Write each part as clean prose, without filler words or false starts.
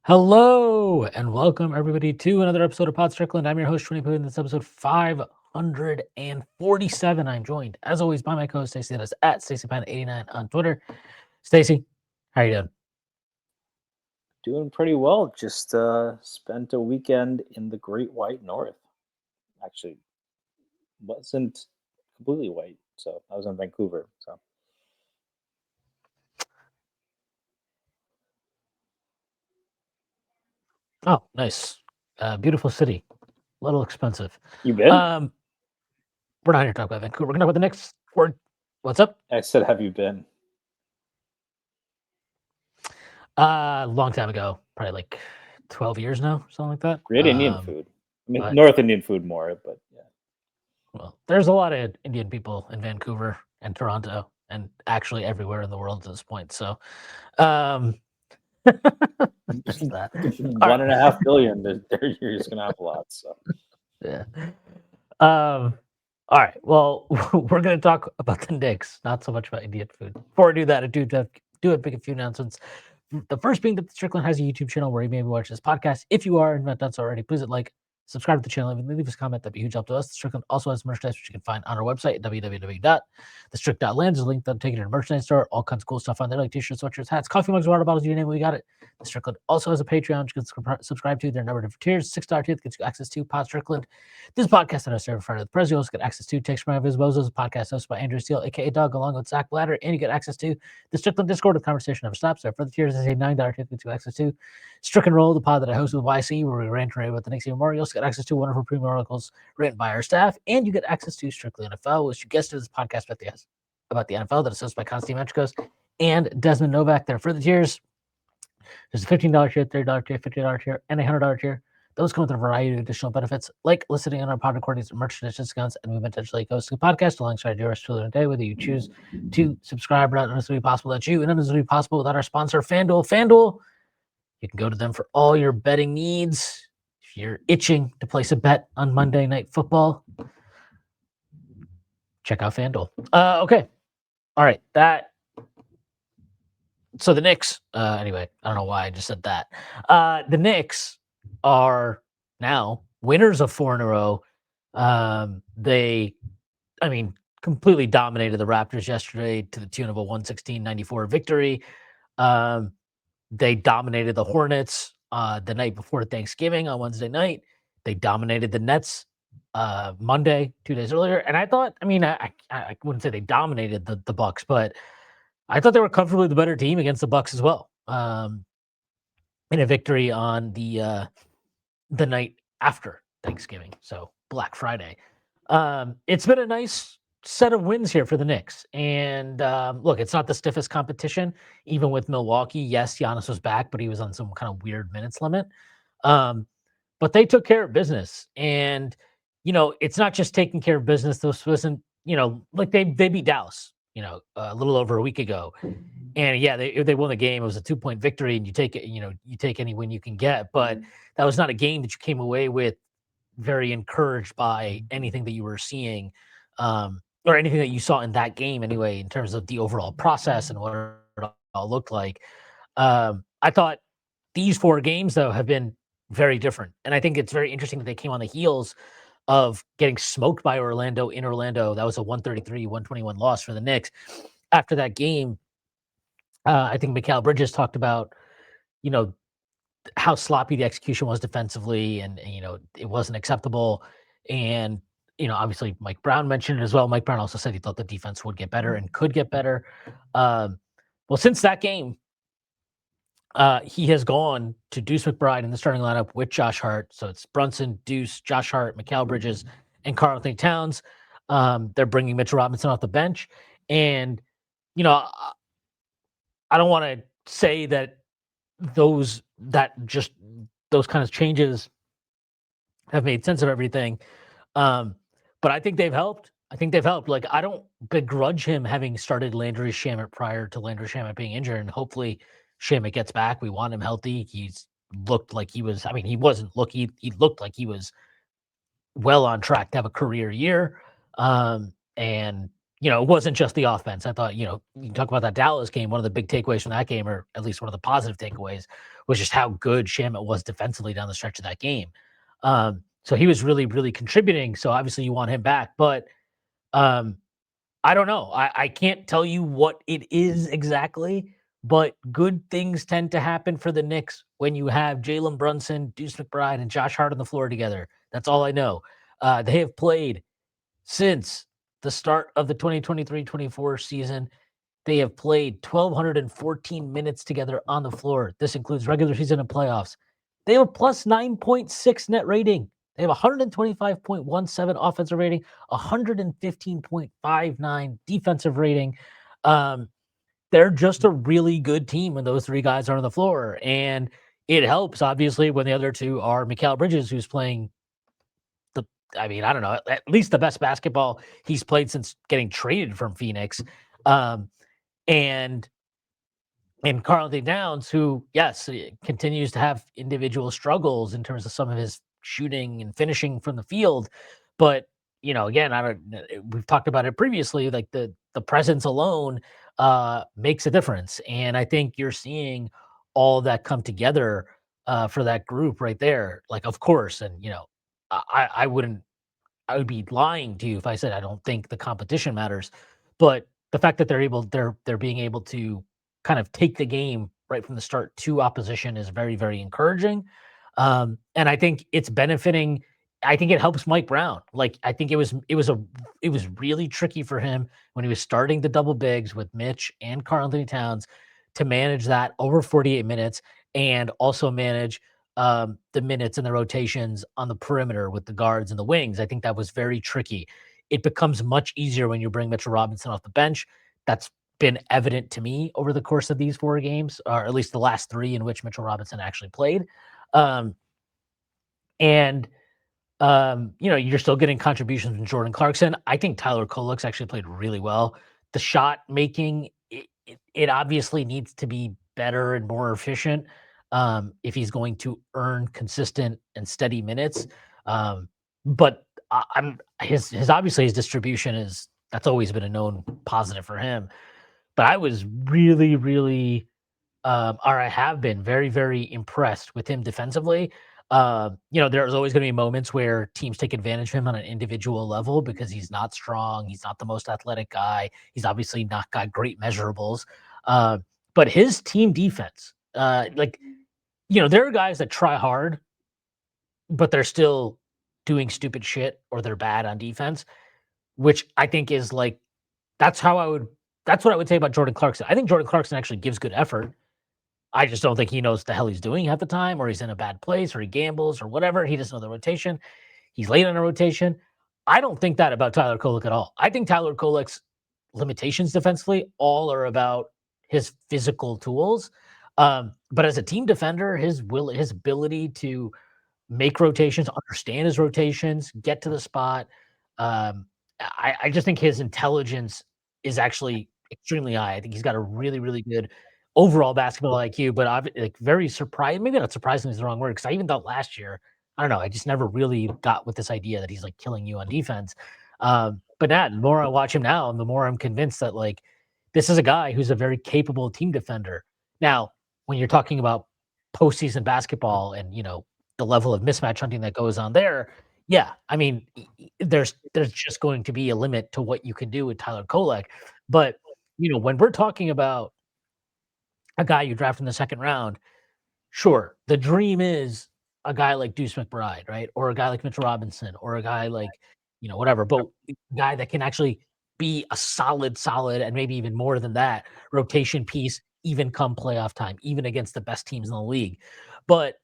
Hello and welcome everybody to another episode of Strickland. I'm your host, Shwin and this episode 547. I'm joined, as always, by my co-host Stacy. That is at StacyPan89 on Twitter. Stacy, how you doing? Doing pretty well. Just spent a weekend in the Great White North. Actually, wasn't completely white, so I was in Vancouver. So Oh, nice. Beautiful city. A little expensive. you been? We're not here to talk about Vancouver. We're going to talk about the Knicks. What's up? I said, have you been? Long time ago, probably like 12 years now, something like that. Great Indian food. I mean, but- North Indian food more, but yeah. Well, there's a lot of Indian people in Vancouver and Toronto and actually everywhere in the world at this point. So, just that. 1.5 billion. You're just gonna have a lot. So Yeah. All right. Well, we're going to talk about the Knicks, not so much about Indian food. Before I do that, I do make a few announcements. The first being that Strickland has a YouTube channel where you may be watching this podcast. If you are and not done so already, please subscribe to the channel, and leave us a comment. That'd be a huge help to us. Strickland also has merchandise, which you can find on our website at www.thestrick.land. There's a link that'll take you to the merchandise store. All kinds of cool stuff on there, like t-shirts, sweatshirts, hats, coffee mugs, water bottles, you name it, we got it. The Strickland also has a Patreon, which you can subscribe to. There are a number of different tiers. $6 tier gets you access to Pod Strickland. This podcast that I serve in front of the press. You also get access to Takes from Invisibles, a podcast hosted by Andrew Steele, aka Doug, along with Zach Blatter, and you get access to the Strickland Discord. The conversation never stops. There for the tiers, there's a $9 tier gets you access to Strickland Roll, the pod that I host with YC, where we rant and rave about the Knicks even more. You also get access to wonderful premium articles written by our staff, and you get access to Strictly NFL, which you guessed is this podcast about the NFL that is hosted by Konstantin Metrikos and Desmond Novak. There for the tiers. There's a $15 tier, $30 tier, $50 tier, and a $100 tier. Those come with a variety of additional benefits, like listening on our pod recordings, merchandise discounts, and we potentially host a podcast alongside yours truly today. Whether you choose to subscribe or not, none of this would be possible without you, and none of this would be possible without our sponsor, FanDuel. FanDuel, you can go to them for all your betting needs. If you're itching to place a bet on Monday Night Football, check out FanDuel. Okay. All right. So the Knicks, anyway, I don't know why I just said that. The Knicks are now winners of 4 in a row. They completely dominated the Raptors yesterday to the tune of a 116-94 victory. They dominated the Hornets the night before Thanksgiving on Wednesday night. They dominated the Nets Monday, 2 days earlier. And I thought, I wouldn't say they dominated the Bucks, but I thought they were comfortably the better team against the Bucks as well. In a victory on the night after Thanksgiving, so Black Friday. It's been a nice set of wins here for the Knicks. And look, it's not the stiffest competition, even with Milwaukee. Yes, Giannis was back, but he was on some kind of weird minutes limit. But they took care of business. And, it's not just taking care of business. This wasn't, like they beat Dallas, a little over a week ago. And yeah, they won the game. It was a 2-point victory, and you take it, you take any win you can get. But that was not a game that you came away with very encouraged by anything that you were seeing, or anything that you saw in that game anyway, in terms of the overall process and what it all looked like. I thought these 4 games, though, have been very different. And I think it's very interesting that they came on the heels of getting smoked by Orlando in Orlando. That was a 133-121 loss for the Knicks. After that game, I think Mikal Bridges talked about, how sloppy the execution was defensively, and it wasn't acceptable. And obviously Mike Brown mentioned it as well. Mike Brown also said he thought the defense would get better and could get better. Well, since that game, he has gone to Deuce McBride in the starting lineup with Josh Hart. So it's Brunson, Deuce, Josh Hart, Mikal Bridges, and Karl Anthony Towns. They're bringing Mitchell Robinson off the bench. And, I don't want to say that those kind of changes have made sense of everything. But I think they've helped. Like, I don't begrudge him having started Landry Shamet prior to Landry Shamet being injured, and hopefully Shamet gets back. We want him healthy. He's looked like he was, he looked like he was well on track to have a career year. And it wasn't just the offense. I thought, you can talk about that Dallas game. One of the big takeaways from that game, or at least one of the positive takeaways, was just how good Shamit was defensively down the stretch of that game. So he was really, really contributing. So obviously you want him back, but um, I don't know. I can't tell you what it is exactly, but good things tend to happen for the Knicks when you have Jalen Brunson, Deuce McBride, and Josh Hart on the floor together. That's all I know. They have played since the start of the 2023-24 season. They have played 1,214 minutes together on the floor. This includes regular season and playoffs. They have a plus 9.6 net rating. They have 125.17 offensive rating, 115.59 defensive rating. Um, they're just a really good team when those three guys are on the floor. And it helps, obviously, when the other two are Mikal Bridges, who's playing the, I mean, I don't know, at least the best basketball he's played since getting traded from Phoenix. Um, and Karl Anthony Downs, who, yes, continues to have individual struggles in terms of some of his shooting and finishing from the field, but again, I don't. We've talked about it previously. Like the presence alone makes a difference, and I think you're seeing all that come together for that group right there. Like, of course, and I wouldn't I would be lying to you if I said I don't think the competition matters. But the fact that they're being able to kind of take the game right from the start to opposition is very, very encouraging. And I think it's benefiting. I think it helps Mike Brown. Like, I think it was really tricky for him when he was starting the double bigs with Mitch and Karl Anthony Towns to manage that over 48 minutes and also manage the minutes and the rotations on the perimeter with the guards and the wings. I think that was very tricky. It becomes much easier when you bring Mitchell Robinson off the bench. That's been evident to me over the course of these 4 games, or at least the last 3 in which Mitchell Robinson actually played. Um, and you're still getting contributions from Jordan Clarkson. I think Tyler Kolek's actually played really well. The shot making, it obviously needs to be better and more efficient if he's going to earn consistent and steady minutes. Um, but I'm his obviously his distribution is that's always been a known positive for him. But I was really, really or I have been very, very impressed with him defensively. There's always going to be moments where teams take advantage of him on an individual level because he's not strong. He's not the most athletic guy. He's obviously not got great measurables. Uh, but his team defense, there are guys that try hard, but they're still doing stupid shit or they're bad on defense, which I think is like, that's how I would, that's what I would say about Jordan Clarkson. I think Jordan Clarkson actually gives good effort. I just don't think he knows what the hell he's doing half the time, or he's in a bad place, or he gambles, or whatever. He doesn't know the rotation. He's late on a rotation. I don't think that about Tyler Kolek at all. I think Tyler Kolek's limitations defensively all are about his physical tools. But as a team defender, his ability to make rotations, understand his rotations, get to the spot. I just think his intelligence is actually extremely high. I think he's got a really, really good overall basketball IQ, but like very surprised. Maybe not surprisingly is the wrong word because I even thought last year, I don't know, I just never really got with this idea that he's like killing you on defense. But now, the more I watch him now, the more I'm convinced that like this is a guy who's a very capable team defender. Now, when you're talking about postseason basketball and the level of mismatch hunting that goes on there, yeah, I mean, there's just going to be a limit to what you can do with Tyler Kolek. But when we're talking about a guy you draft in the second round, sure, the dream is a guy like Deuce McBride, right? Or a guy like Mitchell Robinson, or a guy like, whatever, but a guy that can actually be a solid, and maybe even more than that, rotation piece, even come playoff time, even against the best teams in the league. But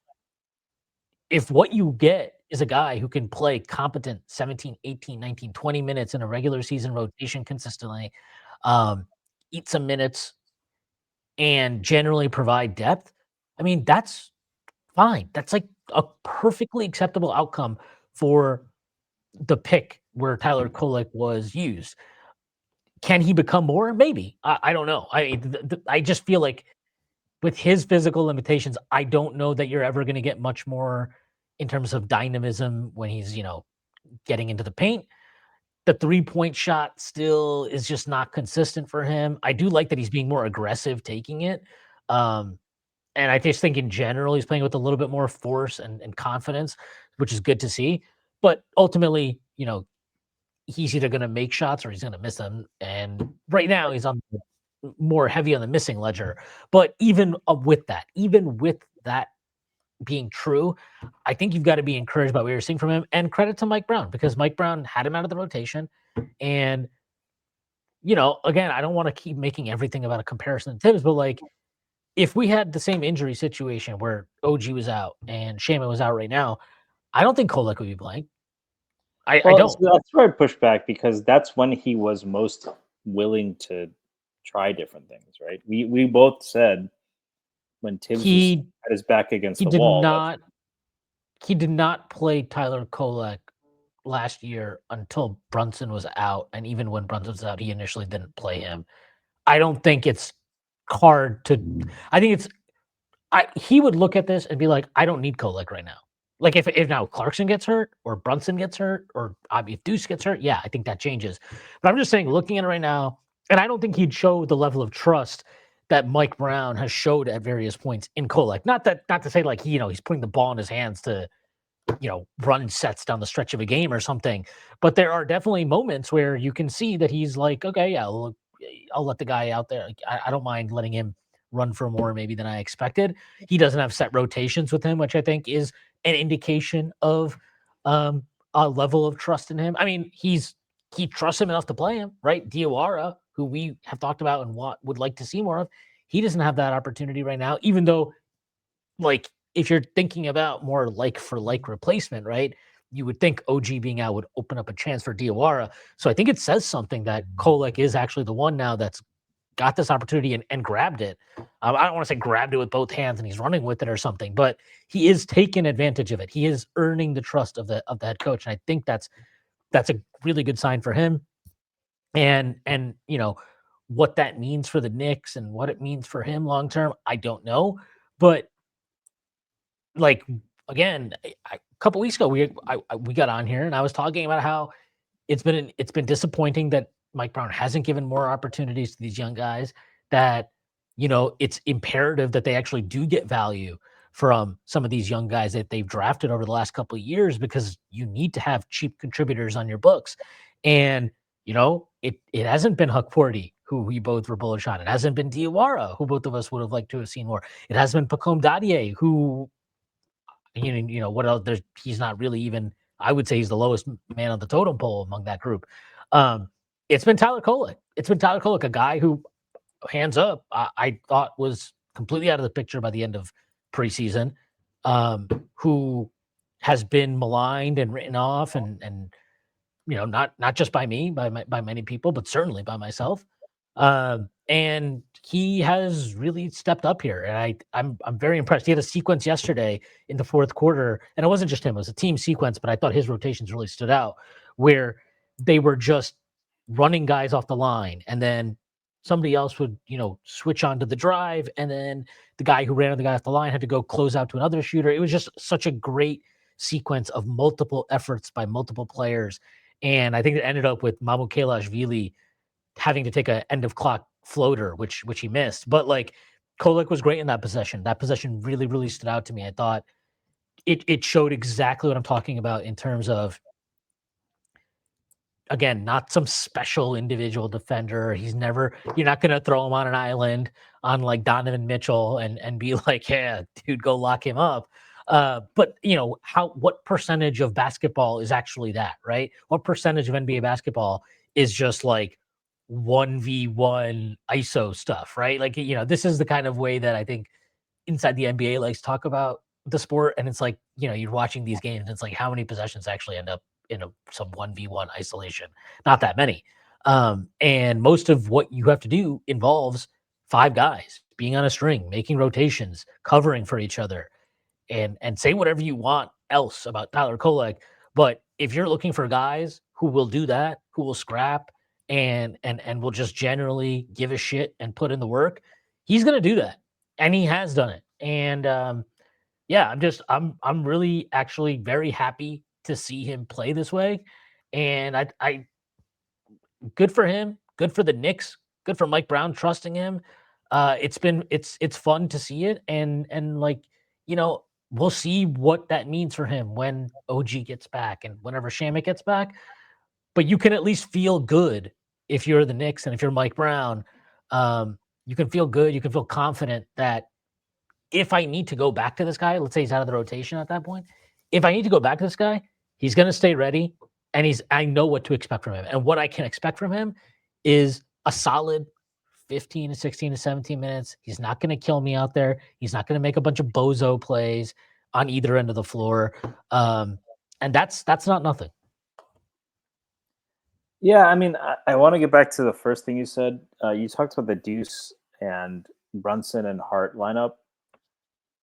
if what you get is a guy who can play competent 17, 18, 19, 20 minutes in a regular season rotation consistently, eat some minutes, and generally provide depth, I mean, that's fine. That's like a perfectly acceptable outcome for the pick where Tyler Kolek was used. Can he become more? Maybe. I don't know. I just feel like with his physical limitations, I don't know that you're ever going to get much more in terms of dynamism when he's getting into the paint. the 3-point shot still is just not consistent for him. I do like that he's being more aggressive taking it. Um, and I just think in general, he's playing with a little bit more force and confidence, which is good to see. But ultimately, he's either going to make shots or he's going to miss them. And right now, he's on more heavy on the missing ledger. But even with that being true, I think you've got to be encouraged by what you're seeing from him. And credit to Mike Brown because Mike Brown had him out of the rotation. And, again, I don't want to keep making everything about a comparison to Tibbs, but like if we had the same injury situation where OG was out and Shaman was out right now, I don't think Kolek would be playing. I Well, so don't. that's where I push back because that's when he was most willing to try different things, right? We both said when Tibbs was He at his back against he the did wall, not he did not play Tyler Kolek last year until Brunson was out, and even when Brunson was out, he initially didn't play him. I don't think it's hard to I think it's he would look at this and be like, "I don't need Kolek right now." Like, if now Clarkson gets hurt or Brunson gets hurt or, if Deuce gets hurt, yeah, I think that changes. But I'm just saying, looking at it right now, and I don't think he'd show the level of trust that Mike Brown has showed at various points in Kolek. Not to say like he's putting the ball in his hands to run sets down the stretch of a game or something. But there are definitely moments where you can see that he's like, okay, yeah, look, I'll let the guy out there. Like, I don't mind letting him run for more maybe than I expected. He doesn't have set rotations with him, which I think is an indication of a level of trust in him. I mean, he trusts him enough to play him, right? Diawara, who we have talked about and would like to see more of, he doesn't have that opportunity right now, even though like if you're thinking about more like for like replacement, right? You would think OG being out would open up a chance for Diawara. So I think it says something that Kolek is actually the one now that's got this opportunity and grabbed it. I don't want to say grabbed it with both hands and he's running with it or something, but he is taking advantage of it. He is earning the trust of the head coach, and I think that's a really good sign for him. And what that means for the Knicks and what it means for him long term, I don't know. But like again, a couple weeks ago, we got on here and I was talking about how it's been disappointing that Mike Brown hasn't given more opportunities to these young guys. That it's imperative that they actually do get value from some of these young guys that they've drafted over the last couple of years because you need to have cheap contributors on your books. And it hasn't been Huck Forty, who we both were bullish on. It hasn't been Diawara, who both of us would have liked to have seen more. It hasn't been Pacome Dadier, who what else? He's not really even. I would say he's the lowest man on the totem pole among that group. Um, it's been Tyler Kolek. It's been Tyler Kolek, a guy who, hands up, I thought was completely out of the picture by the end of preseason, who has been maligned and written off, and not just by me, by many people, but certainly by myself. And he has really stepped up here, and I'm very impressed. He had a sequence yesterday in the fourth quarter, and it wasn't just him; it was a team sequence. But I thought his rotations really stood out, where they were just running guys off the line, and then somebody else would switch onto the drive, and then the guy who ran on the guy off the line had to go close out to another shooter. It was just such a great sequence of multiple efforts by multiple players. And I think it ended up with Mamu Kelashvili having to take a end of clock floater, which he missed. But like Kolek was great in that possession. That possession really, really stood out to me. I thought it showed exactly what I'm talking about in terms of, again, not some special individual defender. You're not going to throw him on an island on like Donovan Mitchell and be like, yeah, dude, go lock him up. But what percentage of basketball is actually that, right? What percentage of NBA basketball is just like 1v1 ISO stuff, right? Like, this is the kind of way that I think inside the NBA likes to talk about the sport. And it's like, you're watching these games and it's like, how many possessions actually end up in some 1v1 isolation? Not that many. And most of what you have to do involves five guys being on a string, making rotations, covering for each other, and say whatever you want else about Tyler Kolek. But if you're looking for guys who will do that, who will scrap and will just generally give a shit and put in the work, he's going to do that, and he has done it. And yeah, I'm really actually very happy to see him play this way. And I good for him. Good for the Knicks. Good for Mike Brown trusting him. It's fun to see it, and like we'll see what that means for him when OG gets back and whenever Shamit gets back. But you can at least feel good if you're the Knicks and if you're Mike Brown. You can feel good. You can feel confident that if I need to go back to this guy, let's say he's out of the rotation at that point, if I need to go back to this guy, he's going to stay ready, and I know what to expect from him. And what I can expect from him is a solid 15 to 16 to 17 minutes. He's not going to kill me out there. He's not going to make a bunch of bozo plays on either end of the floor. And that's not nothing. Yeah, I mean, I want to get back to the first thing you said. You talked about the Deuce and Brunson and Hart lineup.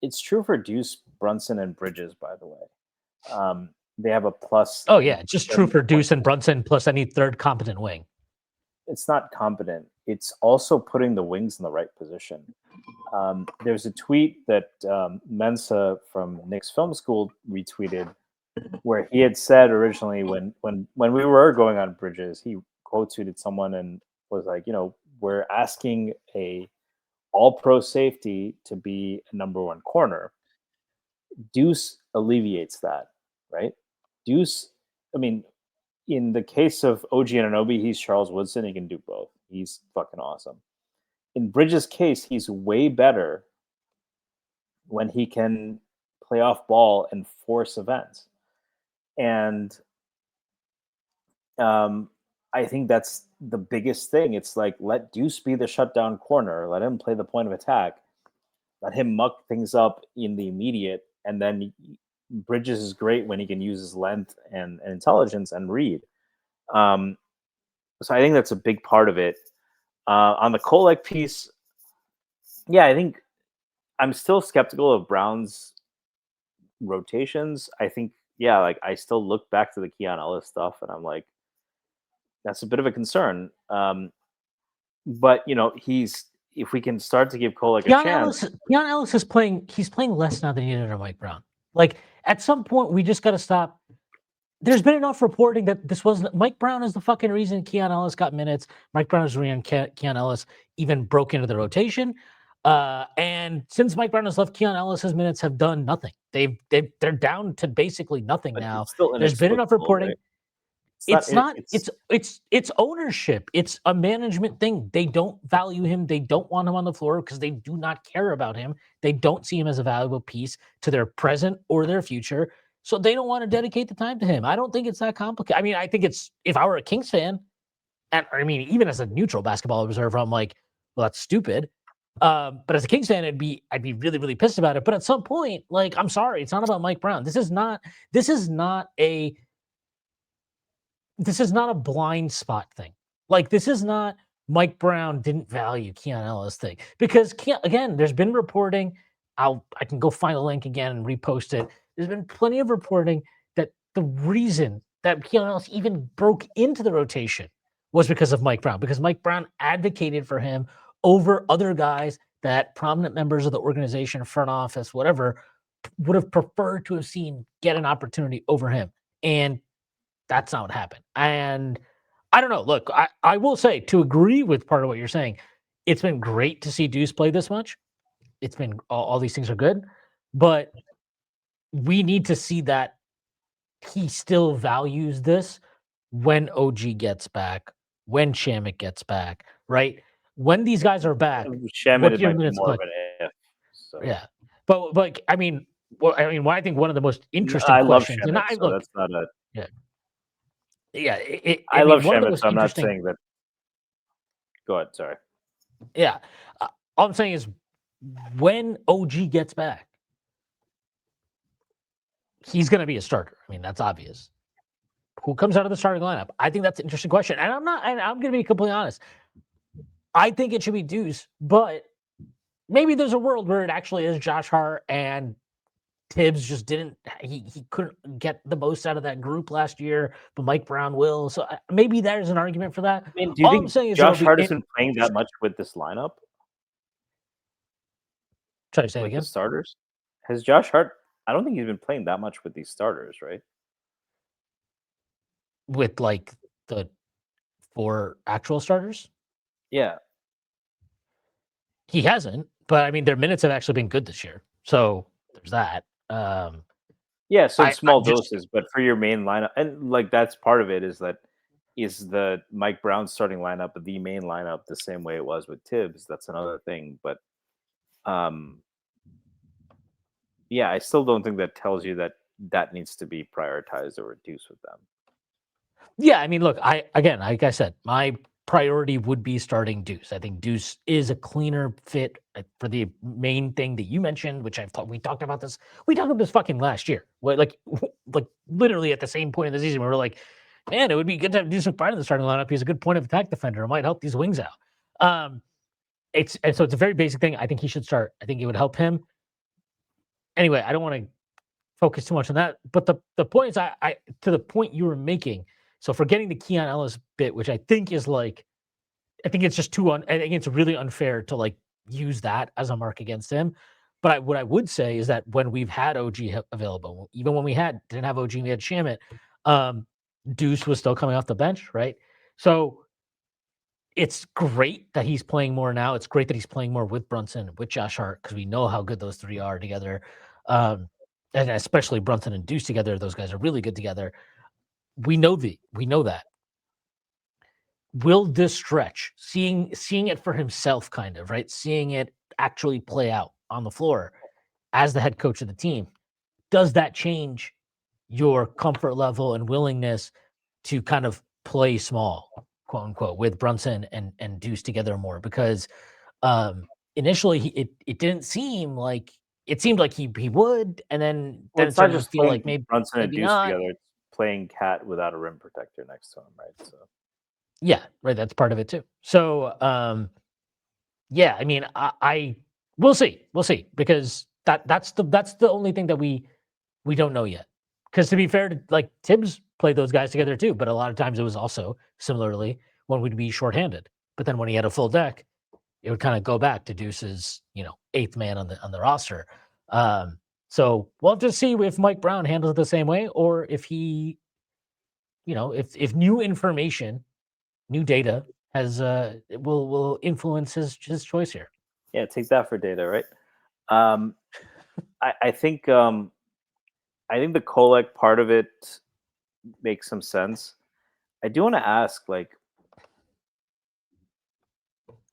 It's true for Deuce, Brunson, and Bridges, by the way. They have a plus. Oh, yeah. It's just true for Deuce and Brunson plus any third competent wing. It's not competent. It's also putting the wings in the right position. There's a tweet that Mensa from Knicks Film School retweeted where he had said originally when we were going on Bridges, he quote tweeted someone and was like, we're asking a all-pro safety to be a number one corner. Deuce alleviates that, right? Deuce, I mean, in the case of OG Anunoby, he's Charles Woodson. He can do both. He's fucking awesome. In Bridges' case, he's way better when he can play off ball and force events. And I think that's the biggest thing. It's like, let Deuce be the shutdown corner. Let him play the point of attack. Let him muck things up in the immediate. And then Bridges is great when he can use his length and intelligence and read. So I think that's a big part of it. On the Kolek piece, yeah, I think I'm still skeptical of Brown's rotations. I think, yeah, like I still look back to the Keon Ellis stuff and I'm like, that's a bit of a concern. But if we can start to give Kolek a chance. Keon Ellis is playing. He's playing less now than he did under Mike Brown. Like at some point, we just got to stop. There's been enough reporting that this wasn't Mike Brown is the fucking reason Keon Ellis got minutes. Mike Brown is the reason Keon Ellis even broke into the rotation. And since Mike Brown has left, Keon Ellis's minutes have done nothing. They're down to basically nothing now. There's been enough reporting. Right? It's ownership. It's a management thing. They don't value him. They don't want him on the floor because they do not care about him. They don't see him as a valuable piece to their present or their future. So they don't want to dedicate the time to him. I don't think it's that complicated. I mean, I think if I were a Kings fan, and I mean, even as a neutral basketball observer, I'm like, well, that's stupid. But as a Kings fan, I'd be really, really pissed about it. But at some point, like, I'm sorry, it's not about Mike Brown. This is not a blind spot thing. Like, this is not Mike Brown didn't value Keon Ellis thing. Because, again, there's been reporting. I can go find a link again and repost it. There's been plenty of reporting that the reason that Keon Ellis even broke into the rotation was because of Mike Brown. Because Mike Brown advocated for him over other guys that prominent members of the organization, front office, whatever, would have preferred to have seen get an opportunity over him. And that's not what happened. And I don't know. Look, I will say, to agree with part of what you're saying, it's been great to see Deuce play this much. It's been all these things are good, but we need to see that he still values this when OG gets back, when Shamit gets back, right? When these guys are back, Shamit might be more of an if. So. Yeah, but I mean, I think one of the most interesting I love questions, Shamit, and I so that's not a. Yeah, I love Shamit, so I'm not saying that. Go ahead. Sorry. Yeah, all I'm saying is when OG gets back, he's going to be a starter. I mean, that's obvious. Who comes out of the starting lineup? I think that's an interesting question. And I'm going to be completely honest. I think it should be Deuce, but maybe there's a world where it actually is Josh Hart and Tibbs just he couldn't get the most out of that group last year, but Mike Brown will. So maybe there's an argument for that. I mean, do you think Josh Hart has been playing that much with this lineup? Try to say it again. The starters? Has Josh Hart? I don't think he's been playing that much with these starters, right? With like the for actual starters? Yeah. He hasn't, but I mean, their minutes have actually been good this year. So there's that. Yeah, so in I small just doses, but for your main lineup, and like that's part of it is the Mike Brown starting lineup the main lineup the same way it was with Tibbs. That's another thing, but um, yeah, I still don't think that tells you that that needs to be prioritized or reduced with them. Yeah, I mean, look, like I said, my priority would be starting Deuce. I think Deuce is a cleaner fit for the main thing that you mentioned, which we talked about this. We talked about this fucking last year. Like literally at the same point in the season, we were like, man, it would be good to have Deuce McBride in the starting lineup. He's a good point of attack defender. It might help these wings out. So it's a very basic thing. I think he should start. I think it would help him. Anyway, I don't want to focus too much on that. But the point is, I to the point you were making. So forgetting the Keon Ellis bit, which I think is like, I think it's just I think it's really unfair to like use that as a mark against him. But what I would say is that when we've had OG available, even when we didn't have OG, we had Shamit, um, Deuce was still coming off the bench, right? So it's great that he's playing more now. It's great that he's playing more with Brunson, with Josh Hart, because we know how good those three are together. Um, and especially Brunson and Deuce together, those guys are really good together. We know that. Will this stretch, seeing it for himself, kind of, right? Seeing it actually play out on the floor as the head coach of the team, does that change your comfort level and willingness to kind of play small, quote unquote, with Brunson and Deuce together more? Because initially it didn't seem like it seemed like he would, and then Well, it it's not started to just feel like playing Brunson and maybe Deuce not. together; it's playing Cat without a rim protector next to him, right? So Yeah, right. That's part of it too. So yeah, I mean, I we'll see, because that's the only thing that we don't know yet. Because to be fair, to like Tibbs played those guys together too, but a lot of times it was also similarly when we'd be shorthanded. But then when he had a full deck, it would kind of go back to Deuce's, eighth man on the roster. So we'll have to see if Mike Brown handles it the same way, or if he, if new information, new data will influence his choice here. yeah, take that for data, right? Um, I think the Kolek part of it makes some sense. I do want to ask, like,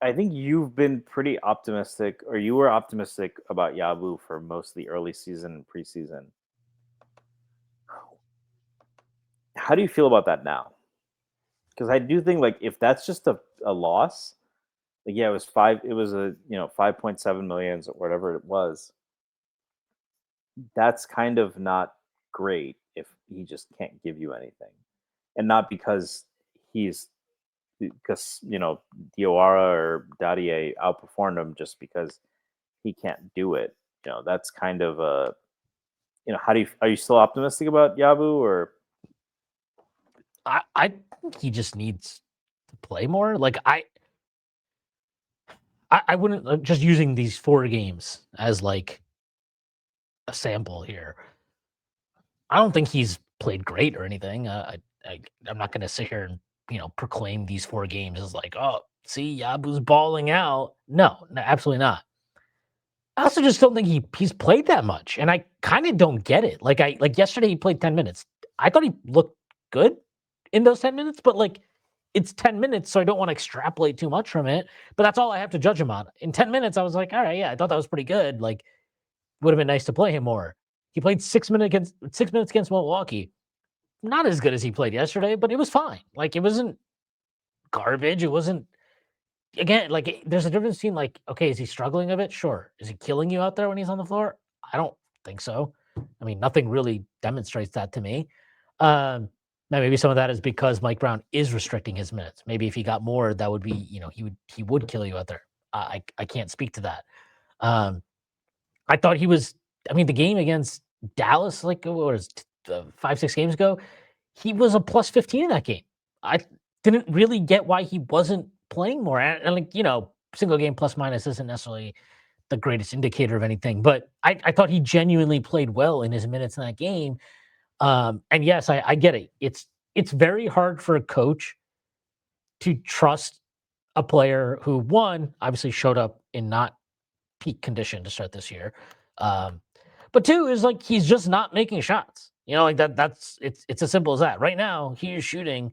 I think you've been pretty optimistic, or you were optimistic about Yabu for most of the early season and preseason. How do you feel about that now? Because I do think, like, if that's just a loss, like, yeah, it was a 5.7 million or whatever it was. That's kind of not great if he just can't give you anything, and not because Diawara or Dadier outperformed him, just because he can't do it. That's kind of a how do you are you still optimistic about Yabu, or I think he just needs to play more. Like I wouldn't, just using these 4 games as like a sample here. I don't think he's played great or anything. I'm not going to sit here and proclaim these 4 games as like, oh, see, Yabu's balling out. No, absolutely not. I also just don't think he's played that much, and I kind of don't get it. Like yesterday, he played 10 minutes. I thought he looked good in those 10 minutes, but like it's 10 minutes, so I don't want to extrapolate too much from it. But that's all I have to judge him on. In 10 minutes, I was like, all right, yeah, I thought that was pretty good. Like, would have been nice to play him more. He played 6 minutes against Milwaukee. Not as good as he played yesterday, but it was fine. Like, it wasn't garbage. It wasn't, again, like, there's a difference between, like, okay, is he struggling a bit? Sure. Is he killing you out there when he's on the floor? I don't think so. I mean, nothing really demonstrates that to me. Now maybe some of that is because Mike Brown is restricting his minutes. Maybe if he got more, that would be, he would kill you out there. I can't speak to that. Um, I thought he was. I mean, the game against Dallas, like, what was it, 5, 6 games ago, he was a plus 15 in that game. I didn't really get why he wasn't playing more. And like, single game plus minus isn't necessarily the greatest indicator of anything, but I thought he genuinely played well in his minutes in that game. And yes, I get it. It's very hard for a coach to trust a player who, one, obviously showed up in not peak condition to start this year. But two is like he's just not making shots. Like that's it's as simple as that. Right now, he is shooting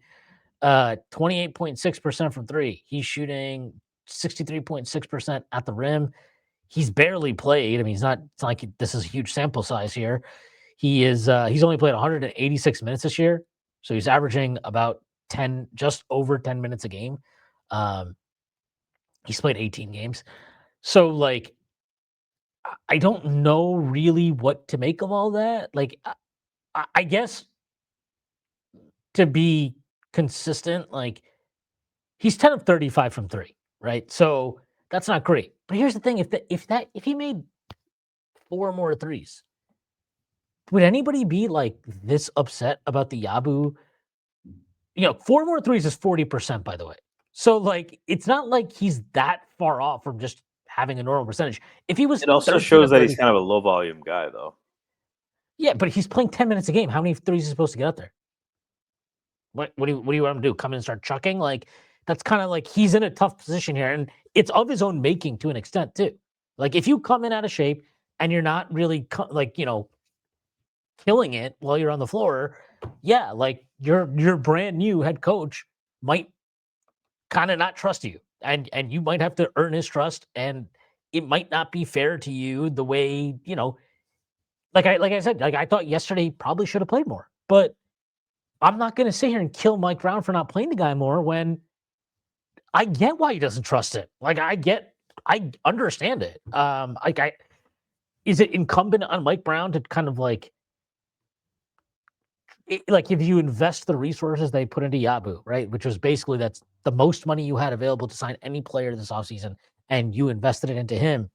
28.6% from three. He's shooting 63.6% at the rim. He's barely played. I mean, it's not like this is a huge sample size here. He's only played 186 minutes this year. So he's averaging about 10, just over 10 minutes a game. He's played 18 games. So like I don't know really what to make of all that. Like I guess to be consistent, like he's 10 of 35 from three, right? So that's not great. But here's the thing: if he made four more threes, would anybody be like this upset about the Yabu? Four more threes is 40%, by the way. So like it's not like he's that far off from just having a normal percentage. If he was It also 13 shows of that he's 30 kind of a low volume guy, though. Yeah, but he's playing 10 minutes a game. How many threes is he supposed to get out there? What do you want him to do? Come in and start chucking? Like that's kind of like he's in a tough position here, and it's of his own making to an extent too. Like if you come in out of shape and you're not really killing it while you're on the floor, yeah, like your brand new head coach might kind of not trust you, and you might have to earn his trust, and it might not be fair to you the way Like I said, like I thought yesterday probably should have played more, but I'm not going to sit here and kill Mike Brown for not playing the guy more when I get why he doesn't trust it. Like I understand it. Is it incumbent on Mike Brown to kind of like like if you invest the resources they put into Yabu, right? Which was basically that's the most money you had available to sign any player this offseason, and you invested it into him,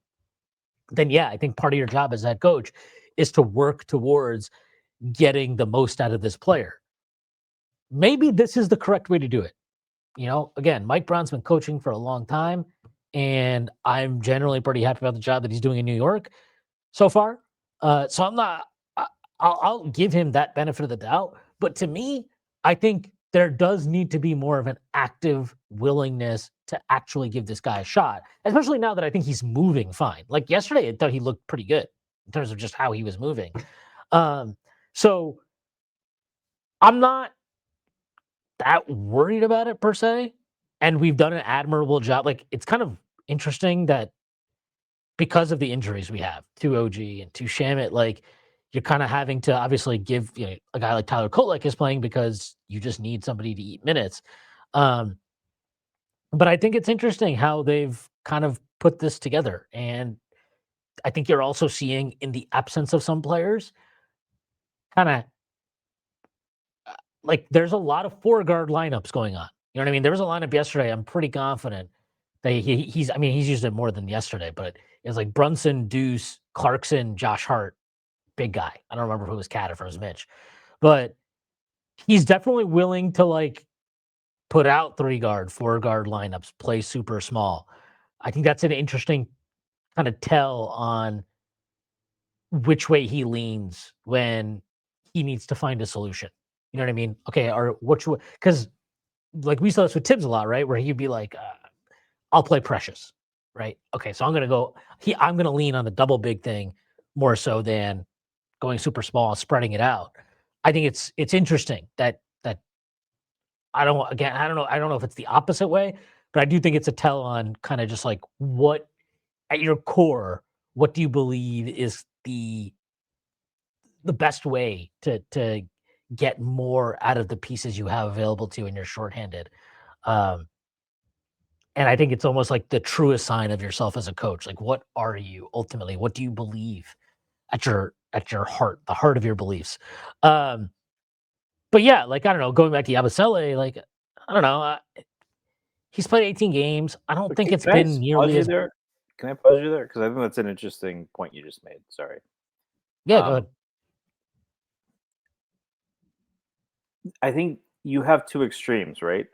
then yeah, I think part of your job as head coach is to work towards getting the most out of this player. Maybe this is the correct way to do it. Again, Mike Brown's been coaching for a long time, and I'm generally pretty happy about the job that he's doing in New York so far. So I'm not. I'll give him that benefit of the doubt. But to me, I think there does need to be more of an active willingness to actually give this guy a shot, especially now that I think he's moving fine. Like yesterday, I thought he looked pretty good in terms of just how he was moving. So I'm not that worried about it per se. And we've done an admirable job. Like it's kind of interesting that because of the injuries we have to OG and to Shamit, like you're kind of having to obviously give a guy like Tyler Kolek is playing because you just need somebody to eat minutes. Um, but I think it's interesting how they've kind of put this together. And I think you're also seeing in the absence of some players, kind of like there's a lot of four guard lineups going on. You know what I mean? There was a lineup yesterday. I'm pretty confident that he's used it more than yesterday, but it's like Brunson, Deuce, Clarkson, Josh Hart, big guy. I don't remember who was Cat or if it was Mitch, but he's definitely willing to like put out three guard, four guard lineups, play super small. I think that's an interesting kind of tell on which way he leans when he needs to find a solution. You know what I mean? Okay, or which way? Because like we saw this with Tibbs a lot, right? Where he'd be like, "I'll play Precious," right? Okay, so I'm gonna go. I'm gonna lean on the double big thing more so than going super small, spreading it out. I think it's interesting that I don't know if it's the opposite way, but I do think it's a tell on kind of just like what at your core, what do you believe is the best way to get more out of the pieces you have available to you and you're shorthanded. Um, and I think it's almost like the truest sign of yourself as a coach. Like, what are you ultimately? What do you believe at your heart, the heart of your beliefs? Um, but yeah, like I don't know, going back to Yabusele, like I don't know, he's played 18 games. I don't But think it's can I been pause nearly you as there? Can I pause you there? Because I think that's an interesting point you just made. Sorry. yeah. Go ahead. I think you have two extremes, right?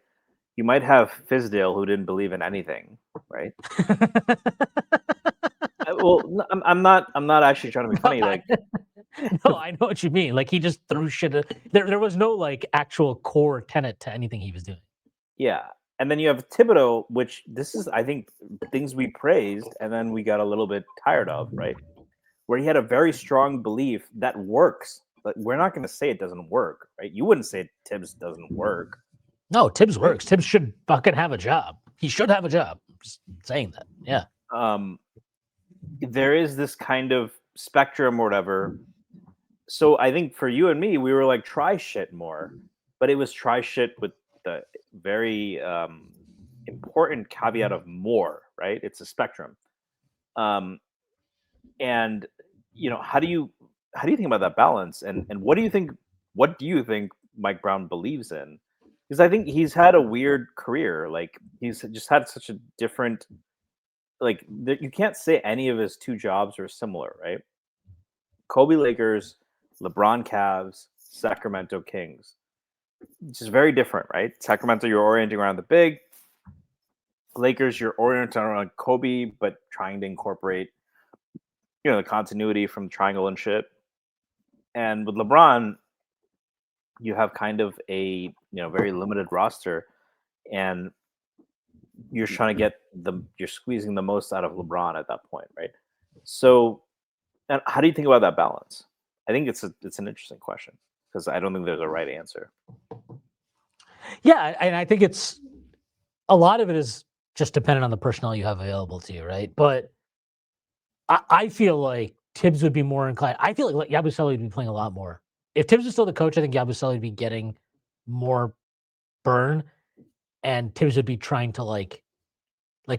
You might have Fizdale who didn't believe in anything, right? Well, I'm not actually trying to be No, funny. Like, no, I know what you mean. Like he just threw shit. There was no like actual core tenet to anything he was doing. yeah, And then you have Thibodeau, which this is, I think, things we praised and then we got a little bit tired of, right? Where he had a very strong belief that works. But we're not going to say it doesn't work, right? You wouldn't say Tibbs doesn't work. No, Tibbs Right. works. Tibbs should fucking have a job. He should have a job. Just saying that. Yeah. There is this kind of spectrum or whatever. So I think for you and me, we were like, try shit more. But it was try shit with the very important caveat of more, right? It's a spectrum. And how do you think about that balance? And what do you think Mike Brown believes in? Because I think he's had a weird career. Like he's just had such a different you can't say any of his two jobs are similar, right? Kobe Lakers, LeBron Cavs, Sacramento Kings. Just very different, right? Sacramento, you're orienting around the big. Lakers, you're oriented around Kobe, but trying to incorporate, the continuity from triangle and shit. And with LeBron, you have kind of a very limited roster, and you're trying to get you're squeezing the most out of LeBron at that point, right? So, and how do you think about that balance? I think it's an interesting question because I don't think there's a right answer. Yeah, and I think it's a lot of it is just dependent on the personnel you have available to you, right? But I feel like Tibbs would be more inclined. I feel like Yabusele would be playing a lot more. If Tibbs was still the coach, I think Yabusele would be getting more burn, and Tibbs would be trying to like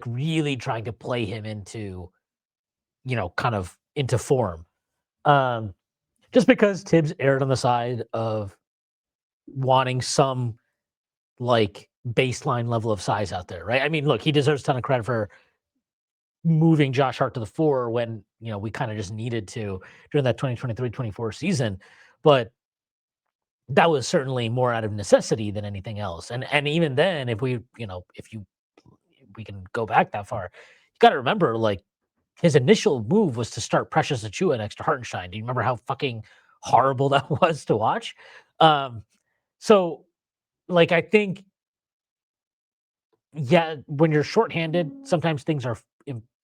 really trying to play him into, kind of into form. Just because Tibbs erred on the side of wanting some like baseline level of size out there, right? I mean, look, he deserves a ton of credit for moving Josh Hart to the 4 when, we kind of just needed to during that 2023-24 season. But that was certainly more out of necessity than anything else. And even then, if we can go back that far, you got to remember, like, his initial move was to start Precious Achua next to Hartenstein. Do you remember how fucking horrible that was to watch? So, like, I think, yeah, when you're shorthanded, sometimes things are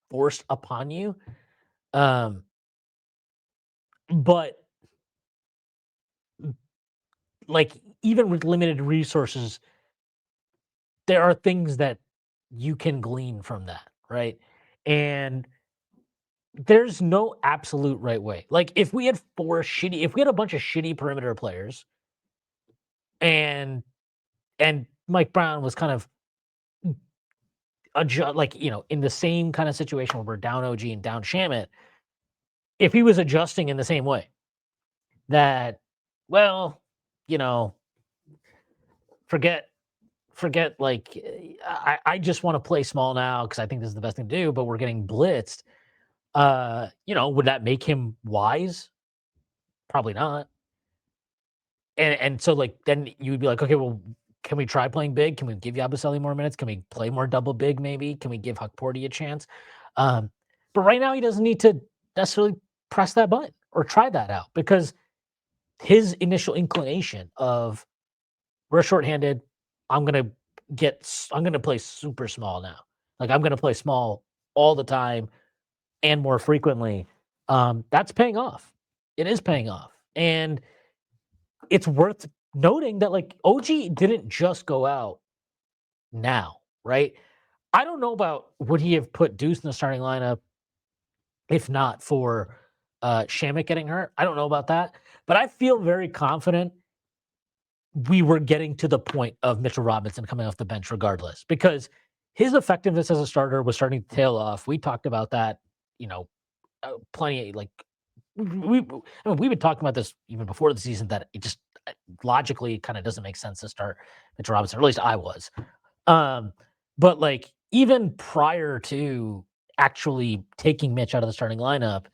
forced upon you. But like, even with limited resources, there are things that you can glean from that, right? And there's no absolute right way. Like, if we had a bunch of shitty perimeter players and Mike Brown was kind of in the same kind of situation where we're down OG and down Shamit, if he was adjusting in the same way, that, well, forget like, I just want to play small now because I think this is the best thing to do, but we're getting blitzed. Would that make him wise? Probably not. And so, like, then you would be like, okay, well, can we try playing big? Can we give Yabusele more minutes? Can we play more double big? Maybe can we give Huck Porty a chance? But right now he doesn't need to necessarily press that button or try that out because his initial inclination of we're shorthanded, I'm gonna play super small now. Like, I'm gonna play small all the time and more frequently. That's paying off. It is paying off. And it's worth noting that, like, OG didn't just go out now, right? I don't know about would he have put Deuce in the starting lineup if not for Shamit getting hurt. I don't know about that, but I feel very confident we were getting to the point of Mitchell Robinson coming off the bench regardless, because his effectiveness as a starter was starting to tail off. We talked about that, plenty. Like, we've been talking about this even before the season, that it just logically kind of doesn't make sense to start Mitchell Robinson. Or at least I was. But like, even prior to actually taking Mitch out of the starting lineup,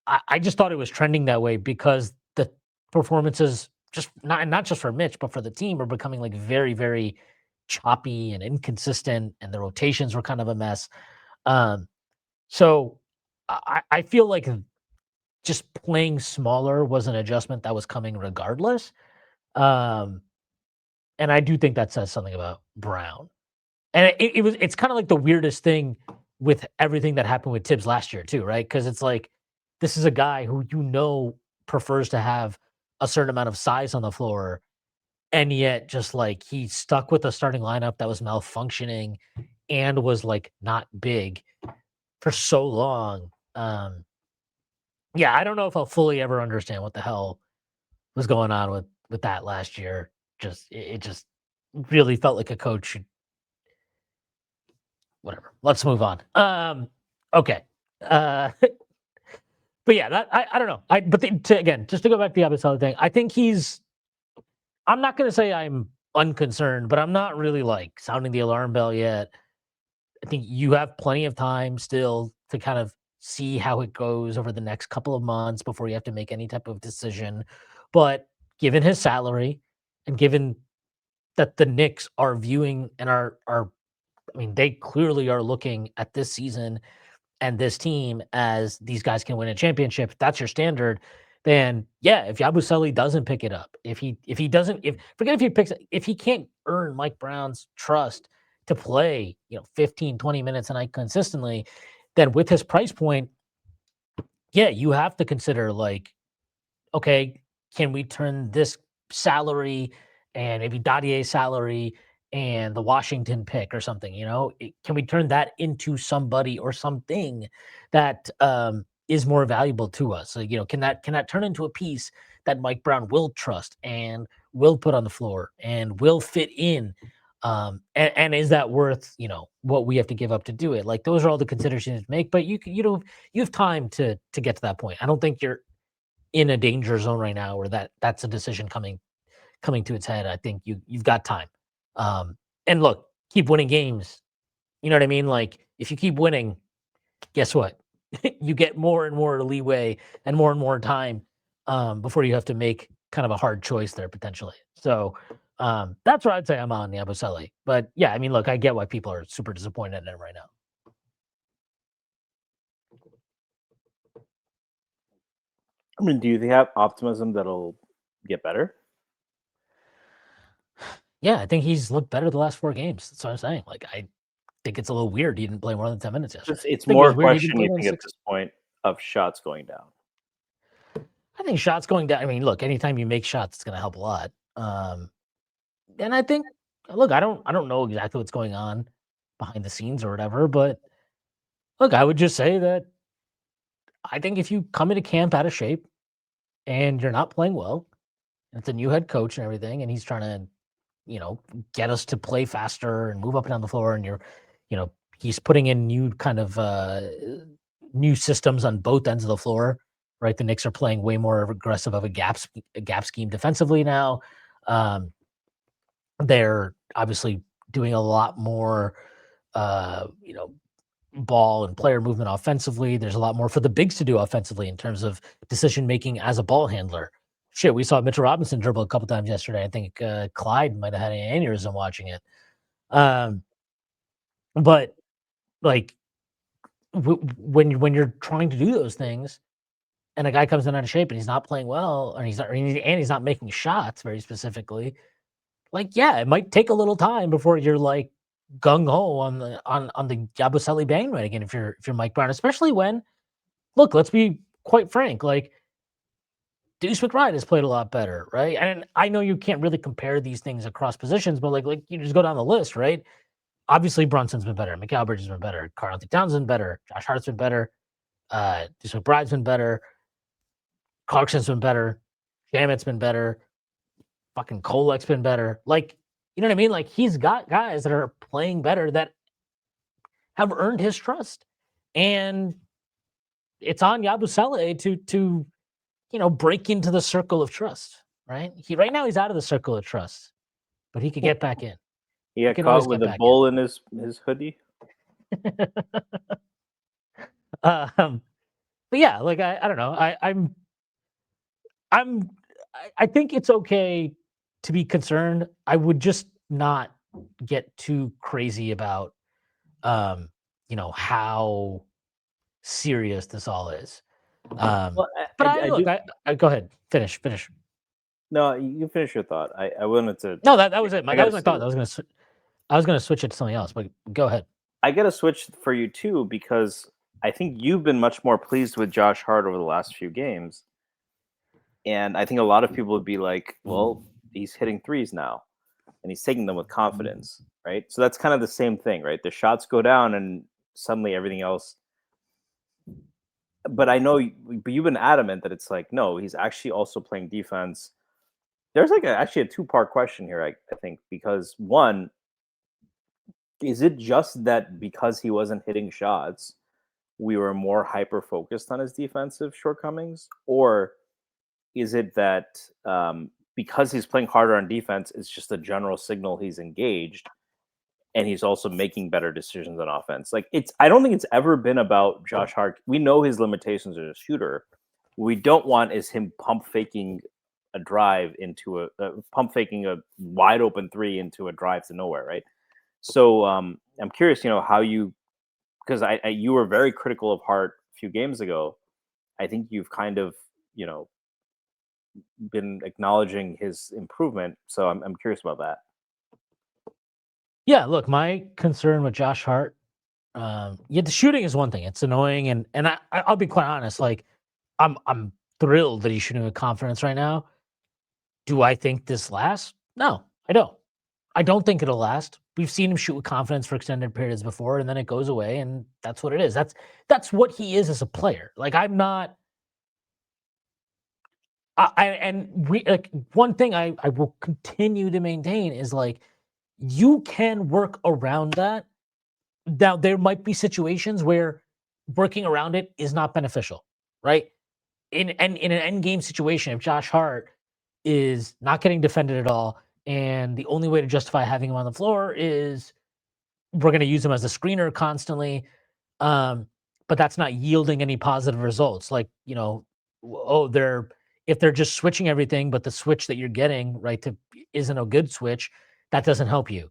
I just thought it was trending that way because the performances, just not just for Mitch, but for the team, are becoming like very, very choppy and inconsistent, and the rotations were kind of a mess. So I feel like just playing smaller was an adjustment that was coming regardless. And I do think that says something about Brown. And it's kind of like the weirdest thing with everything that happened with Tibbs last year too, right? Because it's like this is a guy who prefers to have a certain amount of size on the floor, and yet just like he stuck with a starting lineup that was malfunctioning and was like not big for so long. Yeah, I don't know if I'll fully ever understand what the hell was going on with that last year. It just really felt like a coach should whatever. Let's move on. Okay. Uh, but yeah, I don't know. Again, just to go back to the Abasala thing, I think he's. I'm not going to say I'm unconcerned, but I'm not really like sounding the alarm bell yet. I think you have plenty of time still to kind of see how it goes over the next couple of months before you have to make any type of decision. But given his salary and given that the Knicks are viewing and are I mean, they clearly are looking at this season and this team as these guys can win a championship. If that's your standard, then yeah, if Yabusele doesn't pick it up, if he doesn't, if forget if he picks if he can't earn Mike Brown's trust to play, 15, 20 minutes a night consistently, then with his price point, yeah, you have to consider like, okay, can we turn this salary and maybe Dadier's salary and the Washington pick or something, can we turn that into somebody or something that is more valuable to us? So, can that turn into a piece that Mike Brown will trust and will put on the floor and will fit in? And is that worth, what we have to give up to do it? Like those are all the considerations to make, but you have time to get to that point. I don't think you're in a danger zone right now where that's a decision coming to its head. I think you've got time. And look, keep winning games. You know what I mean? Like if you keep winning, guess what? You get more and more leeway and more time before you have to make kind of a hard choice there potentially. So that's where I'd say I'm on the Aboseli. But yeah, I mean, look, I get why people are super disappointed in it right now. I mean, do you have optimism that'll get better? Yeah, I think he's looked better the last 4 games. That's what I'm saying. Like I think it's a little weird he didn't play more than 10 minutes yesterday. It's I think it more was a weird he didn't question, play you more than think, at 6. this point of shots going down. I think shots going down. I mean, look, anytime you make shots, it's going to help a lot. And I think, look, I don't know exactly what's going on behind the scenes or whatever, but look, I would just say that I think if you come into camp out of shape and you're not playing well, and it's a new head coach and everything, and he's trying to, you know, get us to play faster and move up and down the floor, and he's putting in new kind of new systems on both ends of the floor. Right, the Knicks are playing way more aggressive of a gap scheme defensively now. Um, they're obviously doing a lot more, uh, you know, ball and player movement offensively. There's a lot more for the bigs to do offensively in terms of decision making as a ball handler. Shit, we saw Mitchell Robinson dribble a couple times yesterday. I think Clyde might have had an aneurysm watching it. Um, but like when you're trying to do those things, and a guy comes in out of shape and he's not playing well, and he's not making shots very specifically. Like, yeah, it might take a little time before you're like gung ho on the Yabusele bandwagon if you're Mike Brown, especially when look, let's be quite frank, like Deuce McBride has played a lot better, right? And I know you can't really compare these things across positions, but like you just go down the list, right? Obviously, Brunson's been better, Mikal Bridges has been better, Karl Anthony Towns been better, Josh Hart's been better, Deuce McBride's been better, Clarkson's been better, Shamit's been better, fucking Kolek's been better. Like, you know what I mean? Like he's got guys that are playing better that have earned his trust. And it's on Yabusele to break into the circle of trust, right? Right now he's out of the circle of trust, but he could get back in. He He got can caught always with get a back bull in his hoodie. in. But yeah, like I don't know. I'm I think it's okay to be concerned. I would just not get too crazy about how serious this all is. Well, But I look, do. I go ahead, finish. No, you finish your thought. I wanted to. No, that was it. I That got was to my say thought. this. I was gonna. I was going to switch it to something else, but go ahead. I get a switch for you too because I think you've been much more pleased with Josh Hart over the last few games, and I think a lot of people would be like, "Well, he's hitting threes now, and he's taking them with confidence, right?" So that's kind of the same thing, right? The shots go down, and suddenly everything else. But I know, but you've been adamant that it's like, no, he's actually also playing defense. There's like actually a two-part question here, I think, because one, is it just that because he wasn't hitting shots, we were more hyper focused on his defensive shortcomings, or is it that because he's playing harder on defense, it's just a general signal he's engaged, and he's also making better decisions on offense? Like I don't think it's ever been about Josh Hart. We know his limitations as a shooter. What we don't want is him pump faking a drive into pump faking a wide open three into a drive to nowhere, right? So I'm curious, how you, because you were very critical of Hart a few games ago. I think you've kind of, been acknowledging his improvement. So I'm curious about that. Yeah, look, my concern with Josh Hart, yeah, the shooting is one thing. It's annoying, and I'll be quite honest. Like, I'm thrilled that he's shooting with confidence right now. Do I think this lasts? No, I don't. I don't think it'll last. We've seen him shoot with confidence for extended periods before, and then it goes away, and that's what it is. That's what he is as a player. Like, I'm not. And we like one thing I will continue to maintain is like you can work around that. Now there might be situations where working around it is not beneficial, right? In an end game situation, if Josh Hart is not getting defended at all, and the only way to justify having him on the floor is we're going to use him as a screener constantly, um, but that's not yielding any positive results. Like they're if they're just switching everything, but the switch that you're getting right to isn't a good switch, that doesn't help you.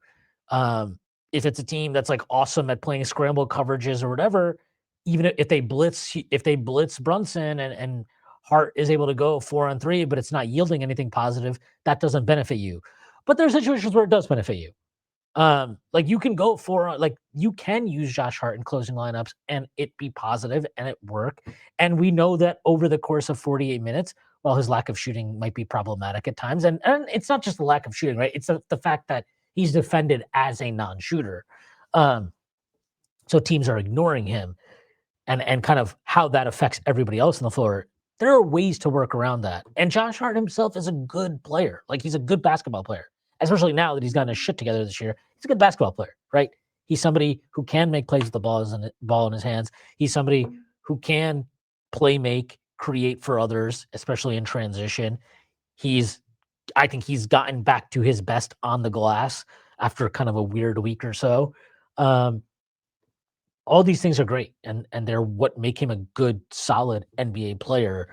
If it's a team that's like awesome at playing scramble coverages or whatever, even if they blitz Brunson and Hart is able to go 4-on-3, but it's not yielding anything positive, that doesn't benefit you. But there are situations where it does benefit you. Like you can go for like you can use Josh Hart in closing lineups and it be positive and it work. And we know that over the course of 48 minutes, while his lack of shooting might be problematic at times, and it's not just the lack of shooting, right? It's the fact that he's defended as a non-shooter. Um, so teams are ignoring him and kind of how that affects everybody else on the floor. There are ways to work around that. And Josh Hart himself is a good player. Like he's a good basketball player, especially now that he's gotten his shit together this year. He's a good basketball player, right? He's somebody who can make plays with the ball in his hands. He's somebody who can play make, create for others, especially in transition. I think he's gotten back to his best on the glass after kind of a weird week or so. Um, all these things are great and they're what make him a good solid NBA player.